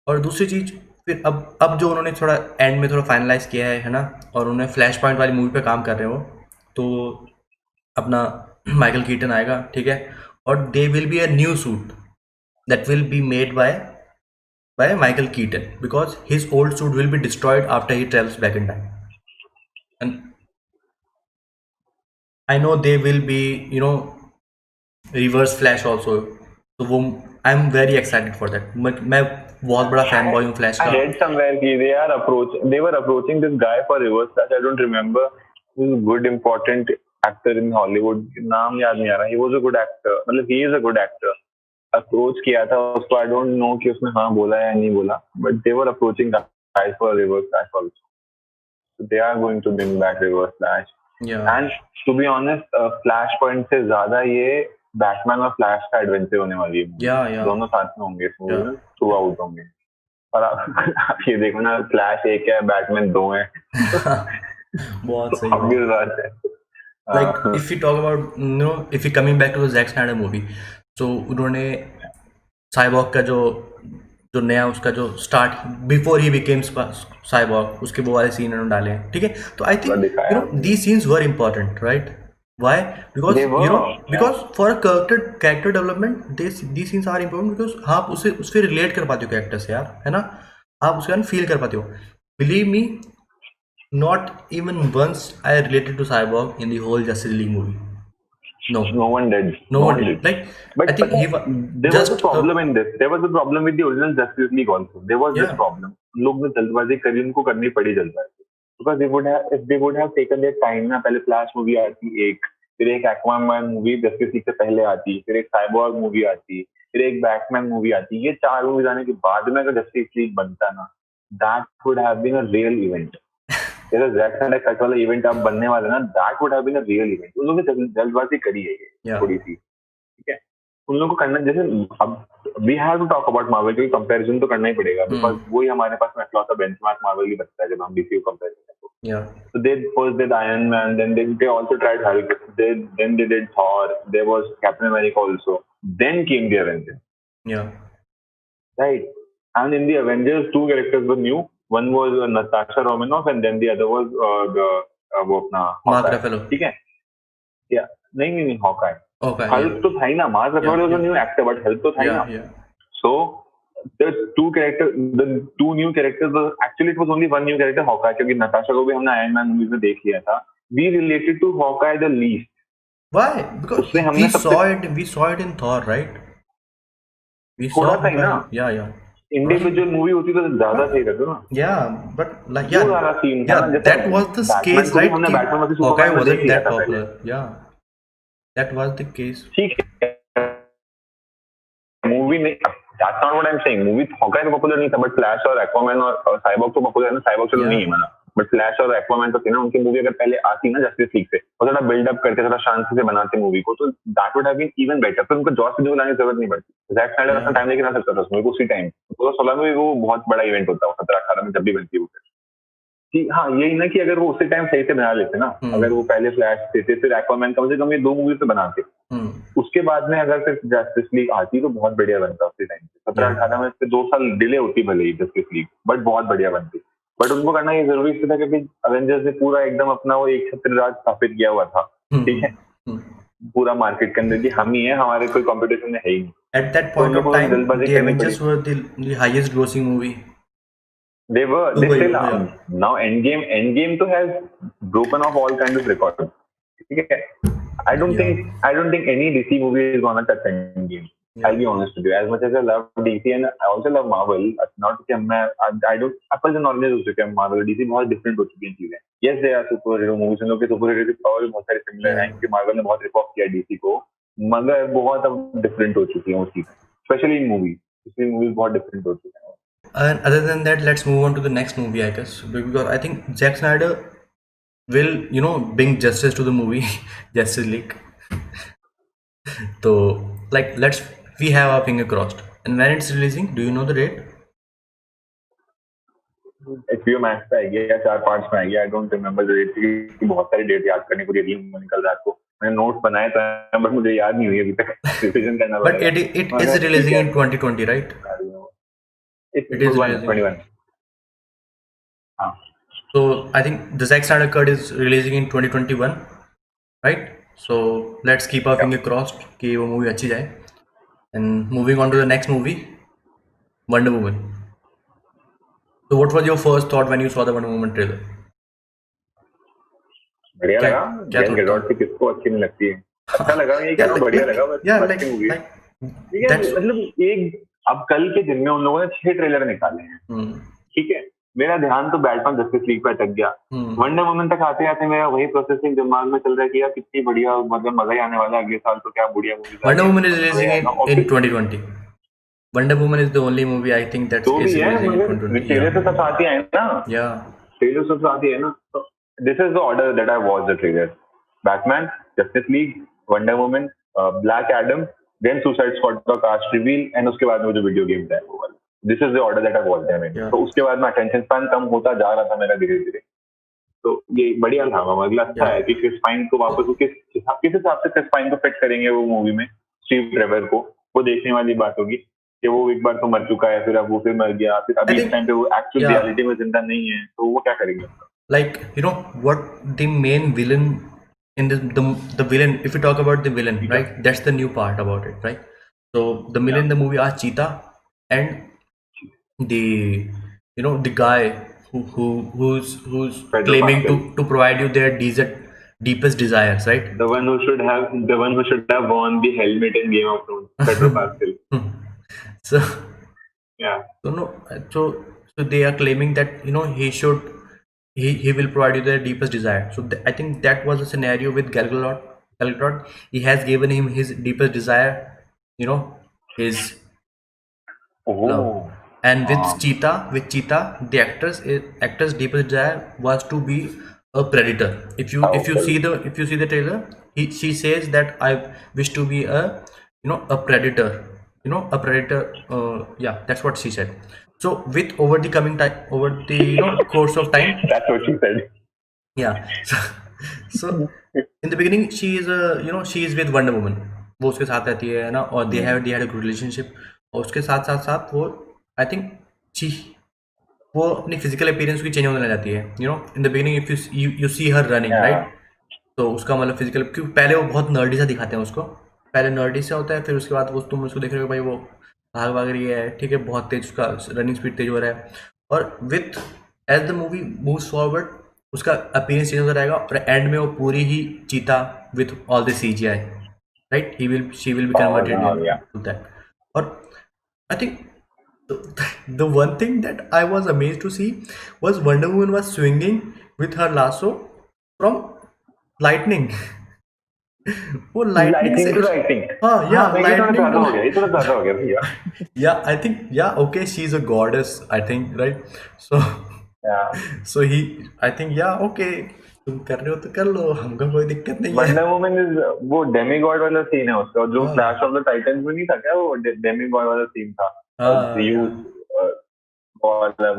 और दूसरी चीज़ फिर अब जो उन्होंने थोड़ा एंड में थोड़ा फाइनलाइज किया है ना, और उन्होंने फ्लैश पॉइंट वाली मूवी पे काम कर रहे हो, तो अपना माइकल कीटन आएगा, ठीक है, और they will be a new suit that will be made by Michael Keaton, because his old suit will be destroyed after he travels back in time, and I know they will be, you know, reverse Flash also, so वो I'm very excited for that. मैं बहुत बड़ा fan boy हूँ Flash का। I read somewhere कि they were approaching this guy for reverse Flash. I don't remember. He's a good important actor in Hollywood. नाम याद नहीं आ रहा। He was a good actor. मतलब he is a good actor. Approach किया था उसको, I don't know कि उसने हाँ बोला या नहीं बोला, but they were approaching that guys for Reverse Flash also. So they are going to bring back Reverse Flash. Yeah. And to be honest, Flashpoint से ज़्यादा ये बैटमैन और फ्लैश का एडवेंचर होने वाली है. Yeah. दोनों साथ में होंगे इस मूवी में, थ्रू आउट होंगे. और आप ये देखो ना, फ्लैश एक है, बैटमैन 2 है. बहुत सही. Obvious बात है. Like if we talk about, if we coming back to the Zack Snyder movie, so उन्होंने साइबॉर्ग का जो नया उसका जो start before he became cyborg, उसके वो वाले सीन उन्होंने डाले हैं, ठीक है. तो I think these scenes were important, right? Why? Because because for a character development these scenes are important because आप उससे रिलेट कर पाते हो कैरेक्टर से यार, है ना, आप उसके फील कर पाते हो. Believe me, not even once I related to Cyborg in the whole Justice League movie. No one did. Like, but I think there was a problem in this. There was a problem with the original Justice League also. There was this problem. लोग ने जल्दबाजी करी, उनको करनी पड़ी जल्दबाजी. Because if they would have taken their time ना, पहले फ्लैश मूवी आती एक, फिर एक एक्वामैन मूवी जस्टिस लीग से पहले आती, फिर एक साइबॉर्ग मूवी आती, फिर एक बैटमैन मूवी आती. ये 4 मूवीज आने के बाद में अगर जस्टिस लीग बनता ना, that would have been a real event. जैसे जैक स्नाइडर कट वाला इवेंट अब बनने वाला ना, that would have been a real event. उन लोगों ने जल्दबाजी करी है ये थोड़ी सी, ठीक है. उन लोगों को करना, जैसे अब we have to talk about Marvel, क्योंकि कंपैरिजन तो करना ही पड़ेगा, बिकॉज़ वही हमारे पास में इकलौता बेंचमार्क मार्वल ही बचता है जब हम डीसी को कंपेयर करते हैं. So they first did Iron Man, then they also tried Hulk, then they did Thor, there was Captain America also, then came the Avengers. Right. And in the Avengers, 2 characters were new. One was Natasha Romanoff, and then the other was वो अपना Mark Ruffalo. ठीक है. Yeah. नहीं Hawkeye. Hulk तो था ही ना. Mark Ruffalo was a new actor, but Hulk तो था ही ना. So the 2 new characters were, actually it was only one new character, Hawkeye, क्योंकि Natasha को भी हमने Iron Man मूवी में देख लिया था. We related to Hawkeye the least. Why? Because we saw it in Thor, right? We saw it. Yeah. Individual movie होती तो ज्यादा सही रहता ना. But like that was the case, right? Hawkeye wasn't that popular. That was the case. ठीक है, movie नहीं, that's not what I'm saying. Movie Hawkeye तो पॉपुलर नहीं था, बट फ्लैश और एक्वामैन और साइबॉर्ग तो पॉपुलर है ना. साइबॉर्ग चलो नहीं है माना, बट फ्लैश और एक्वामैन तो थी ना. उनकी मूवी अगर पहले आती ना जस्टिस लीग से, और थोड़ा बिल्डअप करके थोड़ा शांति से बनाते मूवी को, तो that would have been even better. फिर उनको जॉस से लाने की जरूरत नहीं पड़ती. जैक स्नाइडर अपना टाइम लेके ना सकता था उसमें, उसी टाइम 2016 में वो बहुत बड़ा इवेंट होता है, 17-18 में जब भी बनती है वो. कि हाँ यही ना कि अगर वो उसी टाइम सही से बना लेते ना, अगर वो पहले फ्लैश देते, फिर एक्वामैन कम से कम ये 2 मूवी तो बनाते, उसके बाद में अगर फिर जस्टिस लीग आती तो बहुत बढ़िया बनता उसी टाइम पे. 17-18 में फिर 2 साल डिले होती भले ही जस्टिस लीग, बट बहुत बढ़िया बनती. बट उनको करना ये जरूरी था क्योंकि अवेंजर्स ने पूरा एकदम अपना वो एक छत्र राज स्थापित किया हुआ था, ठीक है, पूरा मार्केट के अंदर कि हम ही है, हमारे कोई कंपटीशन में है ही नहीं. At that point of time, the Avengers were the highest grossing movie. They still are. Now Endgame to has broken off all kinds of records. ठीक है. I don't think any DC movie is gonna touch Endgame. I'll be honest with you. As much as I love DC and I also love Marvel, not कि I don't apples and oranges हो चुके हैं. Marvel DC बहुत different हो चुकी हैं चीजें. Yes, there are superhero movies, उन लोग के superhero की power बहुत सारे similar हैं, क्योंकि Marvel ने बहुत rip off किया DC को, मगर बहुत अब different हो चुकी हैं उसकी, especially in movies. इसलिए movies बहुत different हो चुकी हैं. And other than that, let's move on to the next movie, I guess, because I think Zack Snyder will, bring justice to the movie Justice League. So, like, we have our finger crossed. And when it's releasing, do you know the date? HBO Max पे आएगी या 4-5 में आएगी. I don't remember the date, क्योंकि बहुत सारी date याद करने को रही है कल रात को. मैंने नोट्स बनाए थे बट मुझे याद नहीं हुई अभी तक. डिसीजन करना पड़ेगा. But it is releasing in 2020, right? It is 21. So I think the Zack Snyder Cut is releasing in 2021, right? So let's keep our finger crossed कि वो movie अच्छी जाए. And moving on to the next movie, Wonder Woman. So what was your first thought when you saw the Wonder Woman trailer? बढ़िया लगा. Gal Gadot की किसको अच्छी नहीं लगती है. अच्छा लगा ये, क्या बढ़िया लगा. बस अच्छी मूवी है. मतलब एक अब कल के दिन में उन लोगों ने 6 ट्रेलर निकाले हैं, ठीक है. मेरा ध्यान तो बैटमैन जस्टिस लीग पे अटक गया. वंडर वुमन तक आते आते मेरा वही प्रोसेसिंग दिमाग में चल रहा है कि यार कितनी बढ़िया, मतलब मजा ही आने वाला है अगले साल, तो क्या बढ़िया movie. Wonder woman is releasing in 2020. Wonder Woman is the only movie I think that तो is भी है releasing in मगर 2020. ट्रेलर तो सब साथ ही आए ना, Yeah. ट्रेलर सब साथ ही है ना. This is the order that I watch the trailer. Batman, Justice League, Wonder Woman, Black Adam, then Suicide Squad का कास्ट रिवील, एंड उसके बाद में जो वीडियो गेम है वो वाला. This is the order that I watch them in. तो उसके बाद में अटेंशन स्पैन कम होता जा रहा था मेरा धीरे धीरे. तो ये बढ़िया था. मतलब अच्छा है कि क्रिस पाइन को वापस किस हिसाब से क्रिस पाइन को फिट करेंगे वो मूवी में, स्टीव ट्रेवर को, वो देखने वाली बात होगी कि वो एक बार तो मर चुका है, फिर अब वो फिर मर गया, फिर अभी इस टाइम पे वो एक्चुअल रियलिटी में जिंदा नहीं है, तो वो क्या करेंगे. Like, you know what the main villain in the villain, if you talk about the villain, right, that's the new part about it, right? So the villain in the movie are Cheetah and the, you know, the guy who's Pedro claiming Pascal. to provide you their deepest desires, right? The one who should have worn the helmet in Game of Thrones, Pedro Pascal. So Yeah. so no, so they are claiming that, you know, he will provide you their deepest desire. So I think that was a scenario with Gal Gadot. He has given him his deepest desire, you know, his love. And with Cheetah, the actor's deepest desire was to be a predator. If you see the trailer, she says that I wish to be a, you know, a predator. You know, a predator. Yeah, that's what she said. So with over the you know, course of time. That's what she said. Yeah. So in the beginning she is she is with Wonder Woman. वो उसके साथ रहती है ना, और they had a good relationship. और उसके साथ वो I think वो अपनी फिजिकल अपीयरेंस भी चेंज होने लग जाती है. You know, in the beginning if you see her running, right? तो उसका मतलब फिजिकल, क्योंकि पहले वो बहुत नर्डी सा दिखाते हैं उसको. पहले नर्डी सा होता है, फिर उसके बाद वो तुम उसको देख रहे हो भाई वो भाग रही है, ठीक है, बहुत तेज उसका रनिंग स्पीड तेज हो रहा है. और with age the movie moves forward उसका अपीयरेंस चेंज होता रहेगा, और एंड में वो पूरी ही चीता with all the CGI, right? She will be converted to that. और I think the one thing that I was amazed to see was Wonder Woman was swinging with her lasso from lightning. वो lightning से lightning. हाँ, yeah, lightning ये थोड़ा ज़्यादा हो गया भैया. Yeah, I think, yeah, okay, she's a goddess, I think, right? So I think, yeah, okay, तुम कर रहे हो तो कर लो, हमको कोई दिक्कत नहीं है. वंडर वुमन इज वो डेमीगॉड वाला सीन है उसका, जो क्लैश ऑफ द टाइटंस में नहीं था क्या, वो डेमीगॉड वाला सीन था.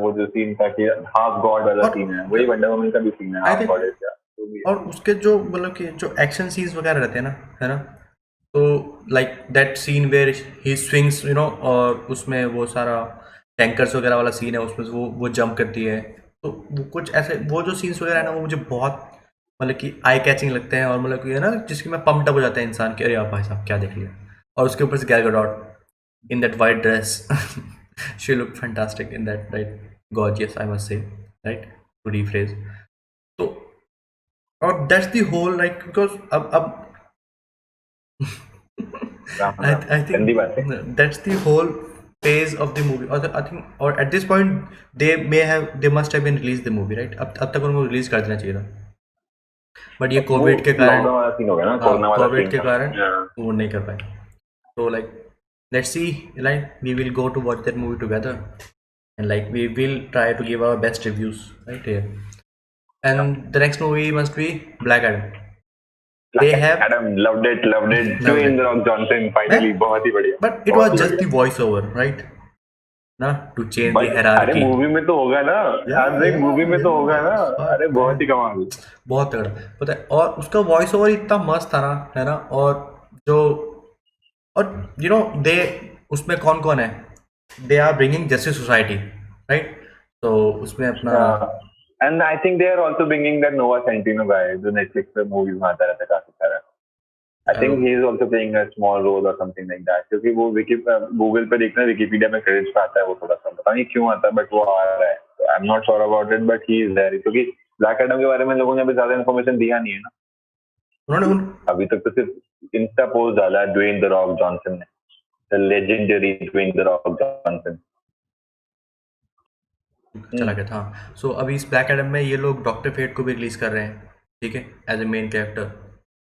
वो जो सीन था कि हाफ गॉड वाला सीन है, वही वंडर वुमन का भी सीन है, हाफ गॉड है. और उसके जो मतलब कि जो एक्शन सीन्स वगैरह रहते हैं ना, है ना, तो like that scene where he swings, you know, और उसमें वो सारा टैंकर्स वगैरह वाला सीन है, उसमें वो जंप करती है, तो वो कुछ ऐसे वो जो सीन्स वगैरह है ना, वो मुझे बहुत मतलब कि आई कैचिंग लगते हैं, और मतलब कि है ना, जिसकी मैं पम्प्ड अप हो जाता है इंसान कि अरे यार भाई साहब क्या देख लिया. और उसके ऊपर से Gal Gadot in that white dress, she look fantastic in that, right? Gorgeous, I must say, right, to rephrase. तो और that's the whole, like, because अब I think that's the whole phase of the movie. Or I think, or at this point they must have been released the movie, right? अब तक उनको release कर देना चाहिए था, बट ये Covid के कारण, कोविड के कारण वो नहीं कर पाए. तो like let's see, like we will go to watch that movie together, and like we will try to give our best reviews right here. And the next movie must be Black Adam. They have Adam loved it. Dwayne The Rock Johnson finally, बहुत ही बढ़िया. But it was just the voiceover, right? ना, to change the hierarchy. अरे movie में तो होगा ना, movie में तो होगा ना. अरे बहुत ही कमाल, बहुत तगड़ा, पता है. और उसका वॉइस ओवर इतना मस्त था ना, है ना, और जो, और यू नो दे उसमें कौन कौन है, they are bringing Justice Society, right? तो उसमें अपना And I think they are also bringing that Noah Centineo guy, जो Netflix पे movies में आता रहता है काफी सारा. I think he is also playing a small role or something like that. क्योंकि वो Google पे देखना, Wikipedia में credits पे आता है वो, थोड़ा सा पता नहीं क्यों आता है, but वो आ रहा है. So I'm not sure about it, but he is there. क्योंकि Black Adam के बारे में लोगों ने अभी ज्यादा information दिया नहीं है ना. उन्होंने अभी तक तो सिर्फ Insta post डाला है Dwayne The Rock Johnson ने, the legendary Dwayne The Rock Johnson. चला गया था. सो अभी इस ब्लैक एडम में ये लोग डॉक्टर फेट को भी रिलीज कर रहे हैं, ठीक है, as a main character,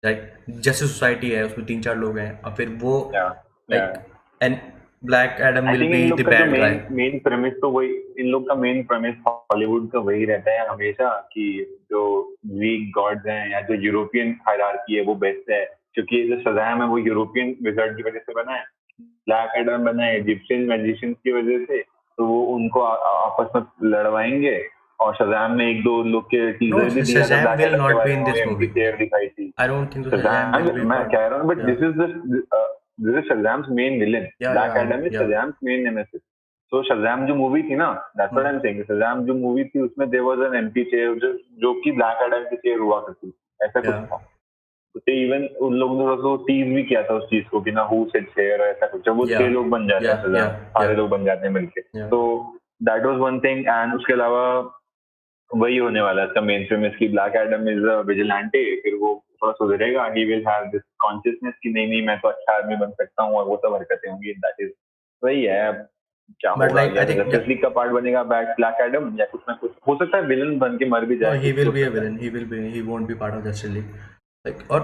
right? Justice Society है, उसमें 3-4 लोग हैं, और फिर वो like, and Black Adam I will think be इन लोग the का जो bad guy. मेन प्रेमिस तो वही, इन लोग का मेन प्रेमिस हॉलीवुड का वही रहता है हमेशा कि जो ग्रीक गॉड्स हैं या जो यूरोपियन हायरार्की है वो बेस्ट है, क्योंकि जो शज़ाम है वो यूरोपियन विज़ार्ड की वजह से बना है, ब्लैक एडम बना है इजिप्शियन मैजिशियंस की वजह से, तो वो उनको आपस में लड़वाएंगे। और शज़ाम ने एक दो लोग के No, टीजर भी दिया था Shazam ब्लैक will एडम के not be बारे in में, this उन्हें एम्प्टी movie. चेयर दिखाई थी। I don't think so. Shazam Shazam will be a मैं part. कह रहा हूँ, but Yeah, this is Shazam's main villain, yeah, black yeah, Adam is yeah, Shazam's main nemesis. तो Shazam जो मूवी थी ना, that's what I am saying, Shazam जो मूवी थी उसमें there was an empty chair जो कि ब्लैक एडम की चेयर हुआ करती, ऐसा कुछ yeah, था। तो इवन उन लोगों ने थोड़ा टीज भी किया था उस चीज को कि ना हु सेड चेयर ऐसा कुछ, जब वो 6 yeah, लोग बन जाते हैं yeah, शज़ाम, yeah, सारे yeah, लोग बन जाते हैं मिलके, yeah. तो that was one thing. And उसके अलावा वही होने वाला है इसका मेन प्रेमिस कि black Adam is a vigilante, फिर वो थोड़ा सुधरेगा, he will have this consciousness कि नहीं नहीं मैं तो अच्छा आदमी बन सकता हूँ, और वो सब हरकतें होंगी, दैट इज वही है। अब क्या But होगा, like या I think जस्टिस लीग का पार्ट बनेगा ब्लैक एडम, या कुछ ना कुछ हो सकता है, विलन बन के मर भी no, जाए, he कुछ will हो be a सकता है। villain. He will be. He won't be part of Justice League. Like or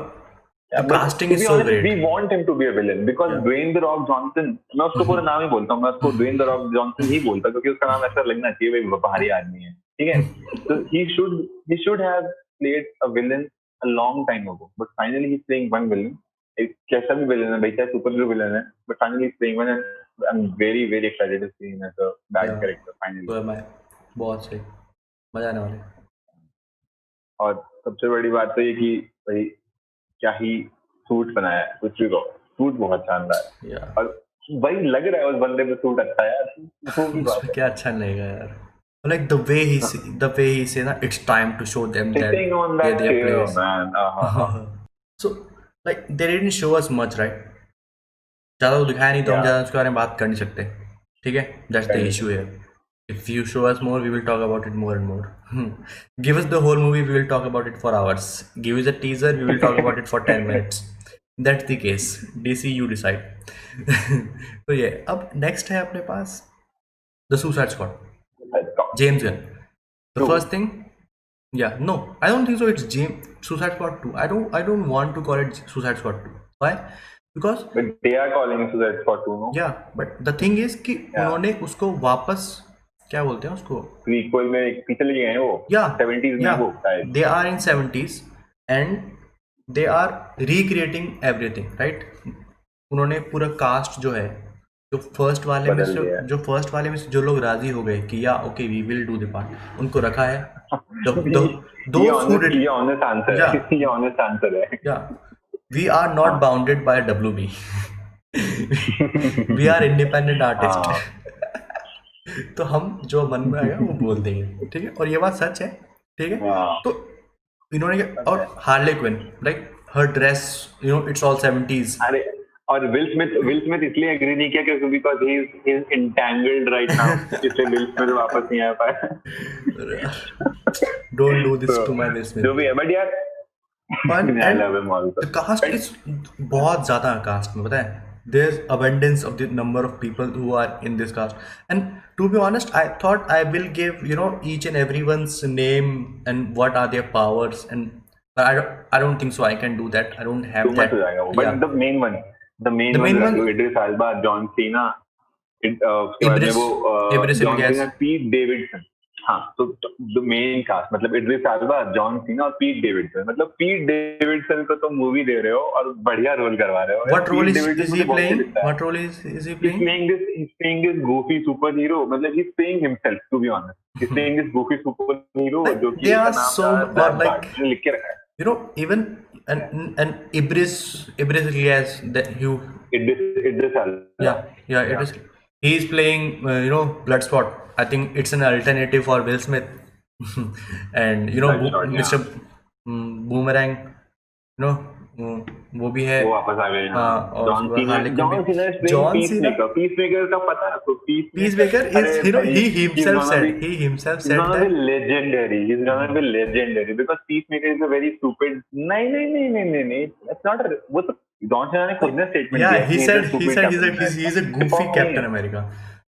the but casting to is be so honest we great. Want him to be a villain because Yeah. Dwayne the Rock Johnson, मैं उसको पूरा नाम ही बोलता हूँ, मैं उसको Dwayne the Rock Johnson ही बोलता हूँ, क्योंकि उसका नाम ऐसा लगना चाहिए भाई भारी आदमी है, ठीक है। तो he should have played a villain a long time ago, but finally he's playing one villain, एक कैसा भी villain है भाई, चाहे सुपर हीरो villain है, but finally he's playing one, and I'm very very excited to see him as a bad Yeah. character finally। तो मैं बहुत सही, मजा आने वाला है. और सबसे बड़ी बात तो ये कि भाई क्या ही सूट बनाया है, कुछ भी कहो, सूट बहुत शानदार है। Yeah. और भाई लग रहा है उस बंदे पे सूट अच्छा है यार, वो भी बात उसमें है। क्या अच्छा नहीं लगेगा यार. Like the way he say ना, it's time to show them that Sitting on they're that their chair, place. man. So like they didn't show us much, right? ज़्यादा तो दिखाया नहीं, तो हम Yeah. ज़्यादा उसके बारे में बात कर नहीं सकते, ठीक है. That's the issue here. If you show us more, we will talk about it more and more. Give us the whole movie, we will talk about it for hours. Give us a teaser, we will talk about it for 10 minutes. That's the case. DC, you decide. तो ये अब next है अपने पास The Suicide Squad. James Gunn. The True. first thing, yeah, no, I don't think so. It's Suicide Squad 2. I don't want to call it Suicide Squad 2. Why? Because But they are calling it Suicide Squad 2, no? yeah, but the thing is कि उन्होंने उसको वापस क्या बोलते हैं उसको, Prequel में पीछे ले गए हैं वो, yeah, 70s में yeah, वो शायद। they are in 70s and they are recreating everything, right? उन्होंने पूरा कास्ट जो है, जो फर्स्ट वाले में बदल से दिया है। जो लोग राजी हो गए कि या okay we will do the part, उनको रखा है. ये those who did, honest answer yeah, है, ये honest answer है। yeah, we are not bounded by WB. We are independent artist. तो हम जो मन में आएगा वो बोल देंगे, ठीक है. और ये बात सच है, ठीक है. हाँ। तो इन्होंने और Harley Quinn, like her dress, it's all 70s. अरे और विल स्मिथ इसलिए एग्री नहीं किया क्योंकि because he is entangled right now, इसलिए विल स्मिथ वापस नहीं आ पाया। Don't do this to my Will Smith. जो भी है, बट यार I love him also. Cast is बहुत ज्यादा कास्ट में, पता है. There's abundance of the number of people who are in this cast, and to be honest, I thought I will give each and everyone's name and what are their powers, and but I don't think so. I can do that. I don't have Too that. much हो जाएगा वो, Yeah. but the main one, Idris Elba, John Cena, उसके बाद में वो Ibris John Elgas. सीना, पीट Davidson. हाँ, तो द मेन कास्ट मतलब इड्रिस एल्बा, जॉन सीना और पीट डेविडसन, मतलब पीट डेविडसन को तो मूवी दे रहे हो और बढ़िया रोल करवा रहे हो। What role Pete is Davidson he मुझे बहुत playing? अच्छा लगता है। What role is he He's playing? playing this goofy superhero, मतलब he's playing himself, to be honest. He's playing this goofy superhero Like, जो कि they are इसका नाम so Black like, Bart, लिख के रखा है। even and Ibris Elias, that you. Idris Elba. Yeah, it is. He is playing, Bloodsport. I think it's an alternative for Will Smith. And Bloodsport, Mr. Boomerang, वो भी है. वो वापस आ गए। हाँ, और John Cena is playing John Peacemaker. Peacemaker का पता है आपको? Peacemaker is, he himself said gonna that. be legendary. He's gonna be legendary because Peacemaker is a very stupid. नहीं. That's not a. वो तो जॉन सीना ने खुद ने statement Yeah, दिया he कि said he's a stupid captain America. he's a goofy Rip-off Captain नहीं है. America.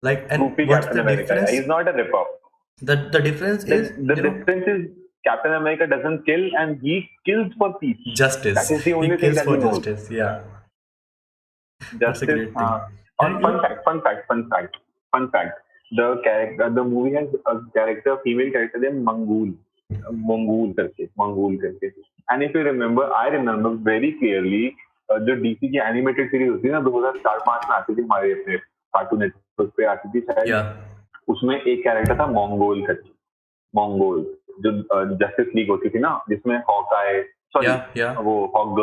Like, and Goofy what's Captain the America. difference? He's not a rip-off. The difference is, The difference is Captain America doesn't kill and he kills for peace. justice. That is the only He thing kills that for he knows. justice. Yeah. That's a Justice, great thing. हाँ. और fun fact, the movie has a character, female character named मंगूल करके. And if you remember, I remember very clearly, जो DC की animated series होती है ना 2004-5 में आती थी हमारे अपने कार्टून नेटवर्क पे आती थी शायद. या उसमें एक कैरेक्टर था मंगोल करके. मंगोल जो जस्टिस लीग होती थी ना, जिसमें हॉकाय, सॉरी या वो हॉक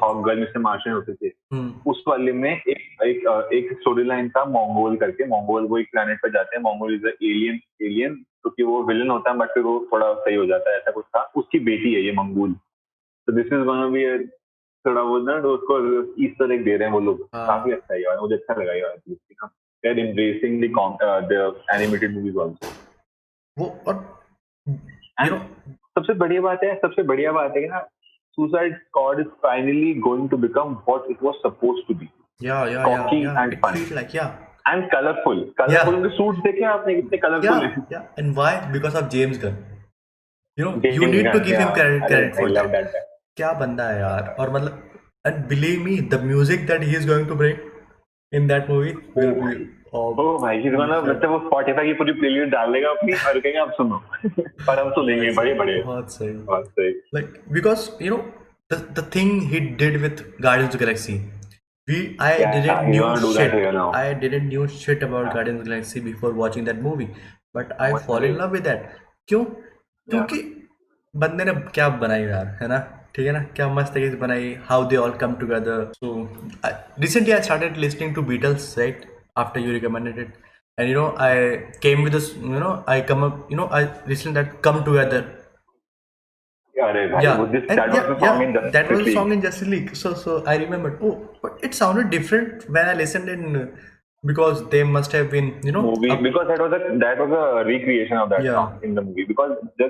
हॉक गर्ल मिस्टर मार्शन होते थे. हम्म उस वाले में एक स्टोरी लाइन था मंगोल करके. मंगोल वो एक प्लेनेट पे जाते हैं. मंगोल इज एलियन क्योंकि वो विलन होता है बट फिर वो थोड़ा सही हो जाता है, ऐसा कुछ था. उसकी बेटी है ये मंगोल. तो दिस इज गोना बी थोड़ा वो ना तो उसको इस तरह दे रहे हैं वो लोग. काफी अच्छा है यार, मुझे अच्छा लगा यार. They are embracing the animated movies also. वो और यू नो सबसे बढ़िया बात है कि ना Suicide Squad is finally going to become what it was supposed to be. Cocky and it fun. feels like And colorful. उनके सूट देखे आपने कितने कलरफुल हैं. and why? Because of James Gunn. You James need to Gunn, give him credit I for love that. that guy. क्या बंदा है यार. और मतलब and believe me, the music that he is going to bring in that movie will be भाई he's gonna मतलब वो Spotify की पूरी प्लेलिस्ट डाल देगा अपनी और कहेंगे आप सुनो. पर हम सुनेंगे बड़े बहुत सही. Like because the thing he did with Guardians of the Galaxy, I didn't knew shit about Guardians of the Galaxy before watching that movie, but I fall in love with that. क्यों? क्योंकि बंदे ने क्या बनाई यार, है ना. ठीक है ना, क्या मस्त तरीके से बनाई. How they all come together. So recently I started listening to Beatles, right, after you recommended it, and I came with this. I listened that Come Together. That was a song in Justice League. So I remembered. Oh, but it sounded different when I listened in, because they must have been movie, because that was a recreation of that song in the movie. Because the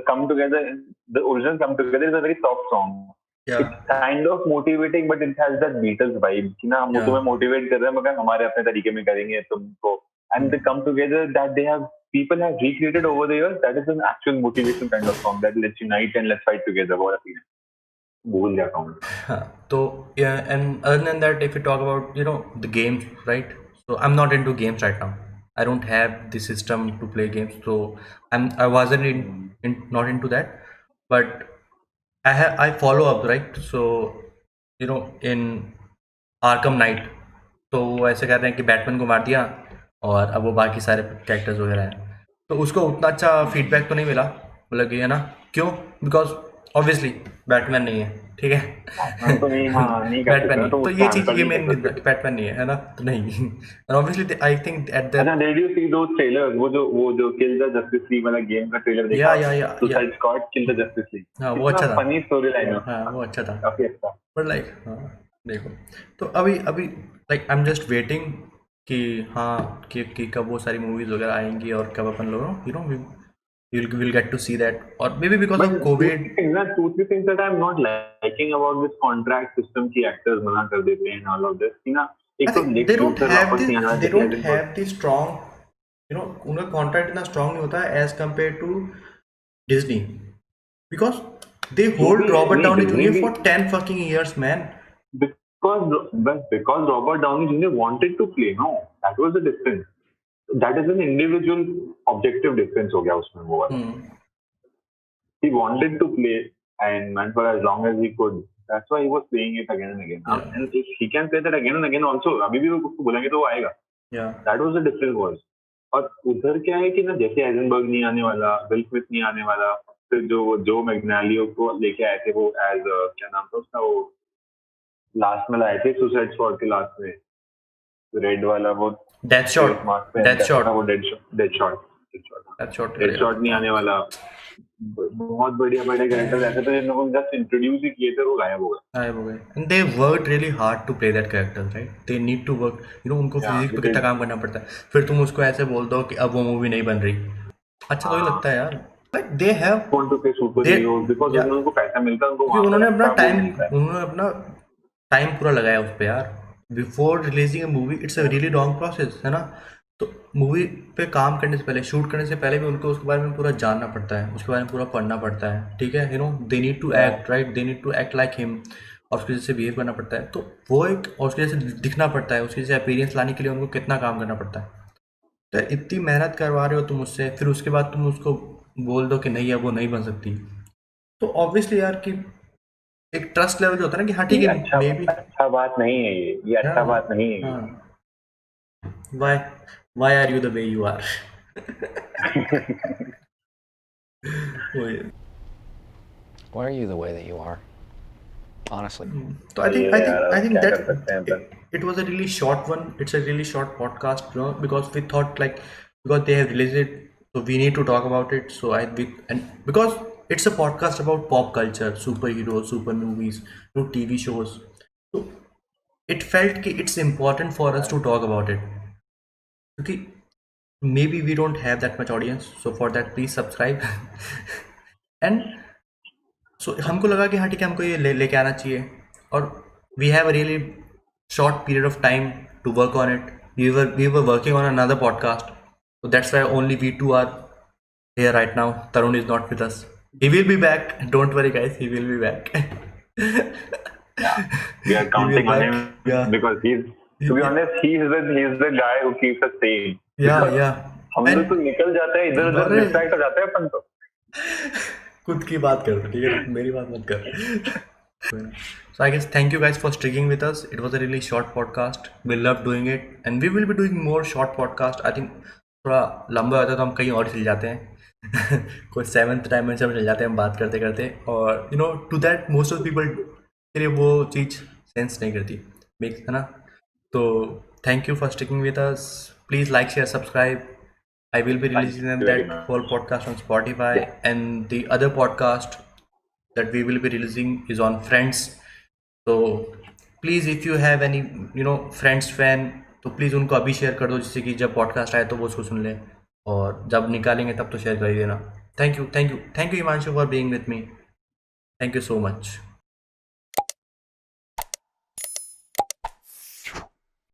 original Come Together is a very soft song. It's kind of motivating, but it has that Beatles vibe कि ना हम तुम्हें motivate कर रहे हैं मगर हमारे अपने तरीके में करेंगे तुमको. And the Come Together that people have recreated over the years, that is an actual motivation kind of song that let's unite and let's fight together. बहुत अच्छी है. भूल जाता हूँ. तो and other than that, if you talk about the games, right? So I'm not into games right now. I don't have the system to play games, so I wasn't not into that. But I follow up, right? So in Arkham Knight, तो वो ऐसे कर रहे हैं कि Batman को मार दिया और अब वो बाकी सारे कैरेक्टर्स वगैरह हैं. तो उसको उतना अच्छा फीडबैक तो नहीं मिला, मतलब कि है ना. क्यों? बिकॉज ऑब्वियसली बैटमैन नहीं है. ठीक है. बैटमैन नहीं, तो ये चीज ये मेन बैटमैन नहीं है ना, तो नहीं. और obviously I think at that. Did you see those trailers, वो जो किल द जस्टिस लीग वाला गेम का ट्रेलर देखा? या Suicide Squad kill the Justice League. हां वो अच्छा था. फनी स्टोरी लाइन है. हां वो अच्छा था, काफी अच्छा. बट लाइक देखो तो अभी like I am just waiting कि कि कब वो सारी मूवीज वगैरह आएंगी और कब अपन लोग we'll get to see that. Or maybe because of COVID. Two, three things that I'm not liking about this contract system कि actors मना कर देते हैं all of this. They don't have the strong, उनका contract इतना strong नहीं होता है as compared to Disney, because they hold Robert Downey Jr. for 10 fucking years, man. Because Robert Downey Jr. wanted to play, no, that was the difference. That is an individual objective difference हो गया उसमें वो. He wanted to play and for as long as he could. That's why he was playing it again and again. And if he can play that again and again also, अभी भी उसको बोलेंगे तो वो आएगा. That was the difference was. और उधर क्या है कि ना जैसे आइजनबर्ग नहीं आने वाला, विल स्मिथ नहीं आने वाला, फिर जो मैग्नालियो को लेके आए थे वो एज क्या नाम था उसका, वो लास्ट में लाए थे सुसाइड स्क्वाड के लास्ट में, रेड वाला वो Deadshot नहीं आने वाला. बहुत बढ़िया कैरेक्टर ऐसे थे जिनको जस्ट इंट्रोड्यूस ही किए थे, वो गायब हो गए. And they worked really hard to play that character, right? They need to work, उनको फिजिक्स पे कितना काम करना पड़ता है. फिर तुम उसको ऐसे बोल दो कि अब वो मूवी नहीं बन रही, अच्छा तो ही लगता है यार. But they have want to play superheroes because उनको पैसा मिलता है, उन्होंने अपना टाइम पूरा लगाया उस पे यार. Before releasing a movie it's a really long process, है ना. तो मूवी पे काम करने से पहले, शूट करने से पहले भी उनको उसके बारे में पूरा जानना पड़ता है, उसके बारे में पूरा पढ़ना पड़ता है. ठीक है, they need to act, right, they need to act like him. और उसके जैसे बिहेव करना पड़ता है, तो वो एक और उसके जैसे दिखना पड़ता है, उसके जैसे अपीयरेंस लाने के लिए उनको कितना काम करना पड़ता है। तो इतनी मेहनत करवा रहे हो तुम उससे, फिर उसके बाद तुम उसको बोल दो कि नहीं अब वो नहीं बन सकती, तो ऑब्वियसली यार कि एक ट्रस्ट लेवल जो होता है ना कि हाँ ठीक ये है मे बी। अच्छा बात नहीं है, ये अच्छा बात नहीं है। हाँ, why why are you the way you are. Why are you the way that you are? Honestly. So I think ये यार अब I think क्या that कर सकते हैं पर it was a really short one. It's a really short podcast, you know, because we thought like because they have released it, so we need to talk about it. So and because it's a podcast about pop culture, superheroes, super movies, you know, TV shows. So it felt कि it's important for us to talk about it. क्योंकि maybe we don't have that much audience, so for that please subscribe. And सो हमको लगा कि हाँ ठीक है हमको ये लेके आना चाहिए, और we have a really short period of time to work on it. We were working on another podcast, so that's why only we two are here right now. Tarun is not with us. He will be back. Don't worry, guys. He will be back. we are He will counting on back. him Yeah. because to be honest, he's the guy who keeps us sane. Yeah. हम लोग तो निकल जाते हैं इधर उधर, distract हो जाते हैं अपन तो. खुद की बात कर, ठीक है ना, मेरी बात मत कर. So I guess thank you guys for sticking with us. It was a really short podcast. We love doing it and we will be doing more short podcast. I think थोड़ा लंबा होता है तो हम कहीं और चले जाते हैं. कोई 7th डायमेंशन में चले जाते हैं हम बात करते करते, और you know to that most of people के लिए वो चीज़ सेंस नहीं करती, मेक है ना. तो thank you for sticking with us. Please like share subscribe. I will be releasing you very that much. whole podcast on Spotify, and the other podcast that we will be releasing is on Friends. So please, if you have any Friends fan, तो please उनको अभी share कर दो, जिससे कि जब podcast आए तो वो उसको सुन लें, और जब निकालेंगे तब तो शेयर कर ही देना. Thank you Himanshu for being with me. Thank you so much.